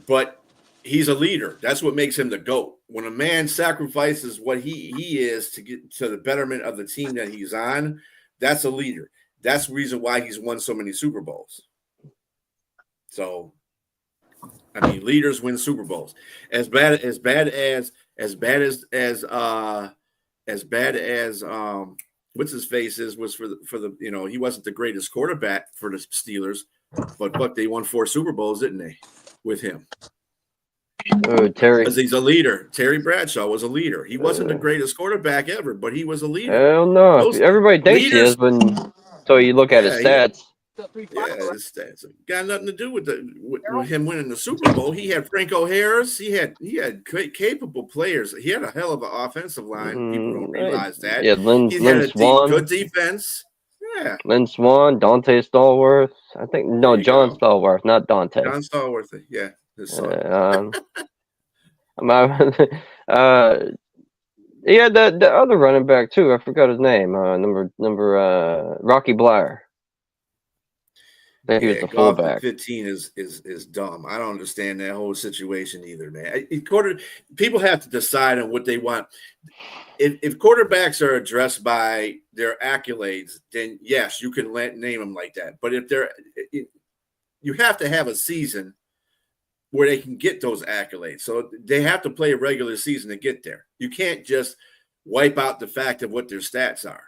Speaker 4: But he's a leader. That's what makes him the GOAT. When a man sacrifices what he is to get to the betterment of the team that he's on, that's a leader. That's the reason why he's won so many Super Bowls. So, I mean, leaders win Super Bowls. As bad as what's his face was for the he wasn't the greatest quarterback for the Steelers. But they won 4 Super Bowls, didn't they, with him?
Speaker 5: Oh, Terry.
Speaker 4: Because he's a leader. Terry Bradshaw was a leader. He wasn't the greatest quarterback ever, but he was a leader.
Speaker 5: Hell no. Everybody thinks he is, but until you look at his stats.
Speaker 4: His stats got nothing to do with him winning the Super Bowl. He had Franco Harris. He had capable players. He had a hell of an offensive line. People don't realize that.
Speaker 5: Yeah, Lynn Swan.
Speaker 4: Good defense. Yeah.
Speaker 5: Lynn Swan, Dante Stallworth. I think John Stallworth, not Dante.
Speaker 4: John Stallworth, yeah. His son.
Speaker 5: He had the other running back too. I forgot his name. Number Rocky Blyer. I think he was the fullback.
Speaker 4: 15 is dumb. I don't understand that whole situation either, man. People have to decide on what they want. If quarterbacks are addressed by their accolades, then yes, you can name them like that. But if you have to have a season where they can get those accolades. So they have to play a regular season to get there. You can't just wipe out the fact of what their stats are.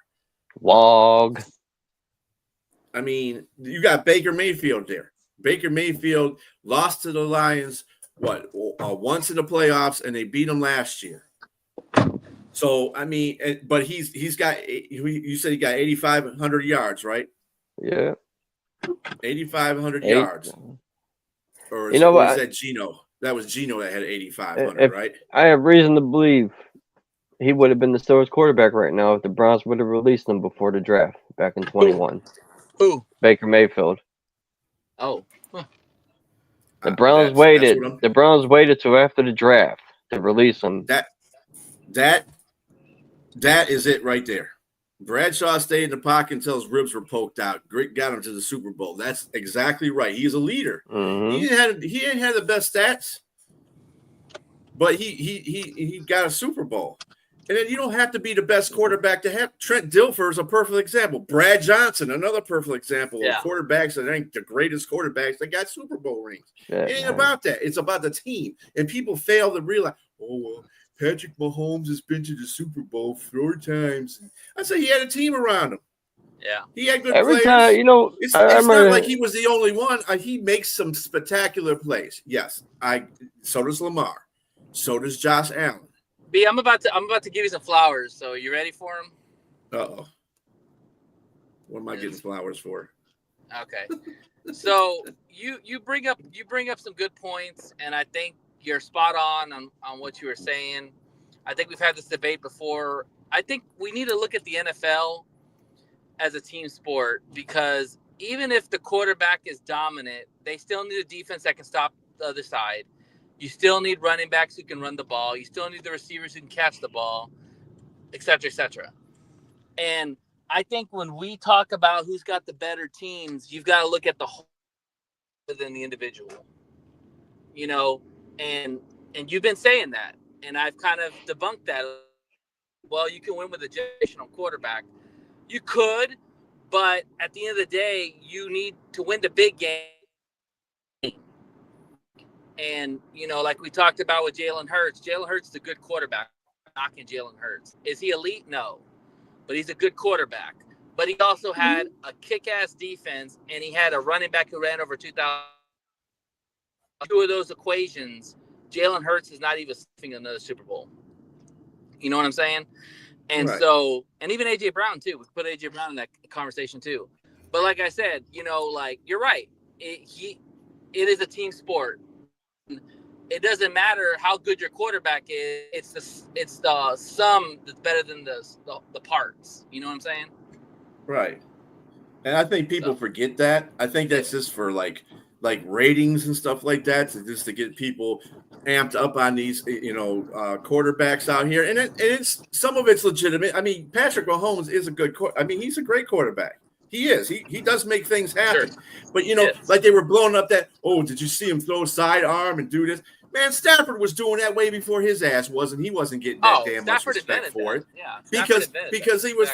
Speaker 5: Log.
Speaker 4: I mean, you got Baker Mayfield there. Baker Mayfield lost to the Lions, once in the playoffs, and they beat them last year. So, I mean, but he's got, you said he got 8,500 yards, right?
Speaker 5: Yeah.
Speaker 4: 8,500 yards. Or
Speaker 5: was
Speaker 4: that Geno? That was Geno that had 8,500, right?
Speaker 5: I have reason to believe he would have been the Steelers quarterback right now if the Browns would have released him before the draft back in 21.
Speaker 6: Who?
Speaker 5: Baker Mayfield.
Speaker 6: Oh. Huh.
Speaker 5: The Browns waited. The Browns waited till after the draft to release him.
Speaker 4: That is it right there. Bradshaw stayed in the pocket until his ribs were poked out. Grit got him to the Super Bowl. That's exactly right. He's a leader.
Speaker 5: Mm-hmm.
Speaker 4: He didn't have the best stats, but he got a Super Bowl. And then you don't have to be the best quarterback to have. Trent Dilfer is a perfect example. Brad Johnson, another perfect example of quarterbacks that ain't the greatest quarterbacks that got Super Bowl rings. It ain't about that. It's about the team. And people fail to realize, Patrick Mahomes has been to the Super Bowl 4 times. I say he had a team around him.
Speaker 6: Yeah.
Speaker 4: He had good
Speaker 5: Every
Speaker 4: players.
Speaker 5: time,
Speaker 4: it's not like he was the only one. He makes some spectacular plays. Yes. So does Lamar. So does Josh Allen.
Speaker 6: B, I'm about to give you some flowers. So you ready for him?
Speaker 4: Uh-oh. What am I getting flowers for?
Speaker 6: Okay. So you bring up some good points, and I think you're spot on what you were saying. I think we've had this debate before. I think we need to look at the NFL as a team sport, because even if the quarterback is dominant, they still need a defense that can stop the other side. You still need running backs who can run the ball. You still need the receivers who can catch the ball, et cetera, et cetera. And I think when we talk about who's got the better teams, you've got to look at the whole than the individual, and you've been saying that, and I've kind of debunked that. Well, you can win with a generational quarterback. You could, but at the end of the day, you need to win the big game. And, like we talked about with Jalen Hurts is a good quarterback. I'm knocking Jalen Hurts. Is he elite? No. But he's a good quarterback. But he also had a kick-ass defense, and he had a running back who ran over 2,000. Two of those equations, Jalen Hurts is not even sniffing another Super Bowl. You know what I'm saying? And
Speaker 4: Right.
Speaker 6: so, and even A.J. Brown, too. We put A.J. Brown in that conversation, too. But like I said, you're right. It is a team sport. It doesn't matter how good your quarterback is. It's the sum that's better than the parts. You know what I'm saying?
Speaker 4: Right. And I think people forget that. I think that's just for like ratings and stuff like that, just to get people amped up on these, quarterbacks out here. And it's some of it's legitimate. I mean, Patrick Mahomes is a good he's a great quarterback. He is. He does make things happen. Sure. But, like they were blowing up that, did you see him throw a sidearm and do this? Man, Stafford was doing that way before his ass wasn't. He wasn't getting that damn much respect for it.
Speaker 6: Yeah,
Speaker 4: because he was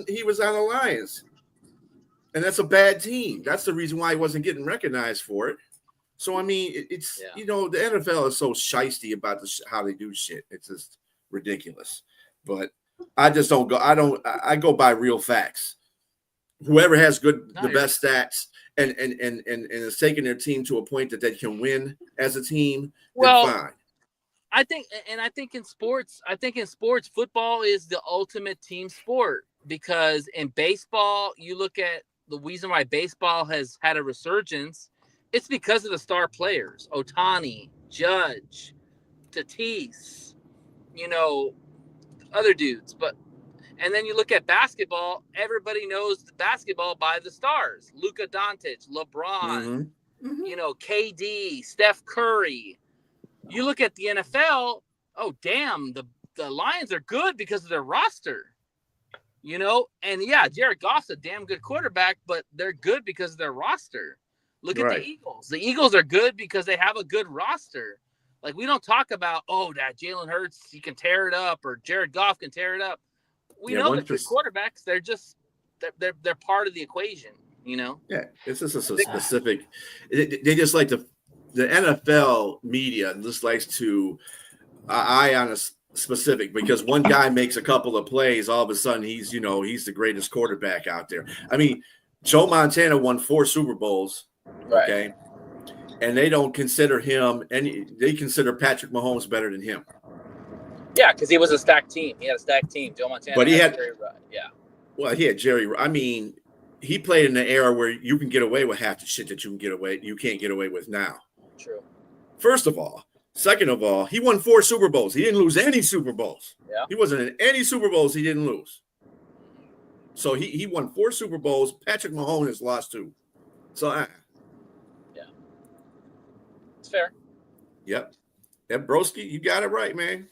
Speaker 4: he was on the Lions. And that's a bad team. That's the reason why he wasn't getting recognized for it. So, I mean, it's the NFL is so shiesty about how they do shit. It's just ridiculous. But I just don't go. I go by real facts. Whoever has the best stats and is taking their team to a point that they can win as a team, then fine.
Speaker 6: I think in sports, football is the ultimate team sport, because in baseball, you look at the reason why baseball has had a resurgence, it's because of the star players, Ohtani, Judge, Tatis, other dudes. And then you look at basketball, everybody knows basketball by the stars. Luka Doncic, LeBron, KD, Steph Curry. You look at the NFL, damn, the Lions are good because of their roster. And Jared Goff's a damn good quarterback, but they're good because of their roster. Look at the Eagles. The Eagles are good because they have a good roster. Like, we don't talk about, that Jalen Hurts, he can tear it up, or Jared Goff can tear it up. We know that they're quarterbacks. They're just they're part of the equation, Yeah,
Speaker 4: it's just a specific. They just like the NFL media just likes to eye on a specific, because one guy makes a couple of plays, all of a sudden he's the greatest quarterback out there. I mean, Joe Montana won 4 Super Bowls, okay, and they don't consider him, and they consider Patrick Mahomes better than him.
Speaker 6: Yeah, because he was a stacked team. He had a stacked team. Joe Montana,
Speaker 4: but he had
Speaker 6: Jerry Rudd. Yeah.
Speaker 4: Well, he had Jerry. I mean, he played in an era where you can get away with half the shit that you can't get away with now.
Speaker 6: True.
Speaker 4: First of all. Second of all, he won 4 Super Bowls. He didn't lose any Super Bowls.
Speaker 6: Yeah.
Speaker 4: He wasn't in any Super Bowls he didn't lose. So he won 4 Super Bowls. Patrick Mahomes has lost 2. So
Speaker 6: yeah. It's fair.
Speaker 4: Yep. That Broski, you got it right, man.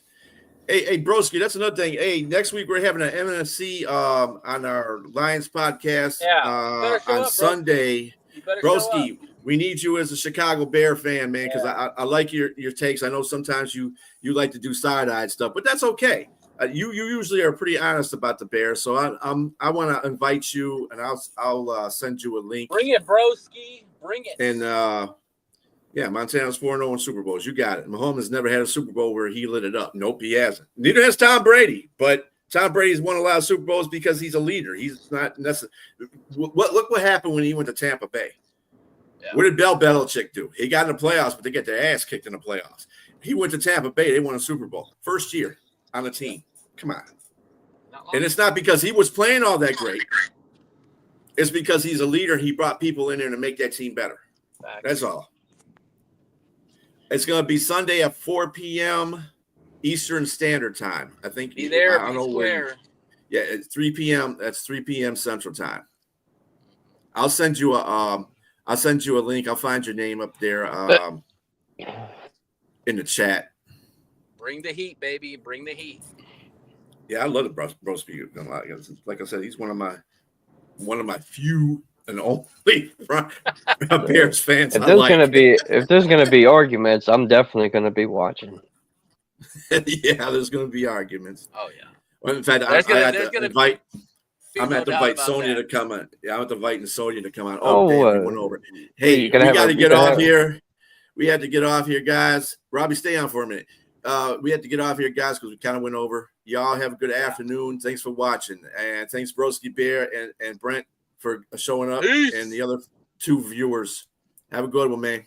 Speaker 4: Hey, Broski, that's another thing. Hey, next week we're having an MNFC on our Lions podcast on Sunday. Broski, we need you as a Chicago Bear fan, man, because I like your takes. I know sometimes you like to do side-eyed stuff, but that's okay. You usually are pretty honest about the Bears, so I want to invite you, and I'll send you a link.
Speaker 6: Bring it, Broski. Bring it.
Speaker 4: And Montana's 4-0 in Super Bowls. You got it. Mahomes has never had a Super Bowl where he lit it up. Nope, he hasn't. Neither has Tom Brady, but Tom Brady's won a lot of Super Bowls because he's a leader. He's not necessarily. Look what happened when he went to Tampa Bay. Yeah. What did Bill Belichick do? He got in the playoffs, but they get their ass kicked in the playoffs. He went to Tampa Bay. They won a Super Bowl. First year on the team. Come on. And it's not because he was playing all that great. It's because he's a leader. He brought people in there to make that team better.
Speaker 6: Facts.
Speaker 4: That's all. It's going to be Sunday at 4 p.m. Eastern Standard Time. I think.
Speaker 6: Be there,
Speaker 4: I don't
Speaker 6: be
Speaker 4: know
Speaker 6: square.
Speaker 4: where. Yeah, it's 3 p.m. That's 3 p.m. Central Time. I'll send you a link. I'll find your name up there in the chat.
Speaker 6: Bring the heat, baby. Bring the heat.
Speaker 4: Yeah, I love the Broski. Like I said, he's one of my few and only Bears fans.
Speaker 5: If there's gonna be arguments, I'm definitely gonna be watching.
Speaker 4: Yeah, there's gonna be arguments.
Speaker 6: Oh yeah.
Speaker 4: Well, in fact, I'm going to invite Sonia to come on. Yeah, I'm inviting Sonia to come on. Oh, damn, we went over. Hey, we got to get off here. We had to get off here, guys. Robbie, stay on for a minute. We had to get off here, guys, because we kind of went over. Y'all have a good afternoon. Thanks for watching. And thanks, Broski Bear and Brent, for showing up. Peace. And the other 2 viewers. Have a good one, man.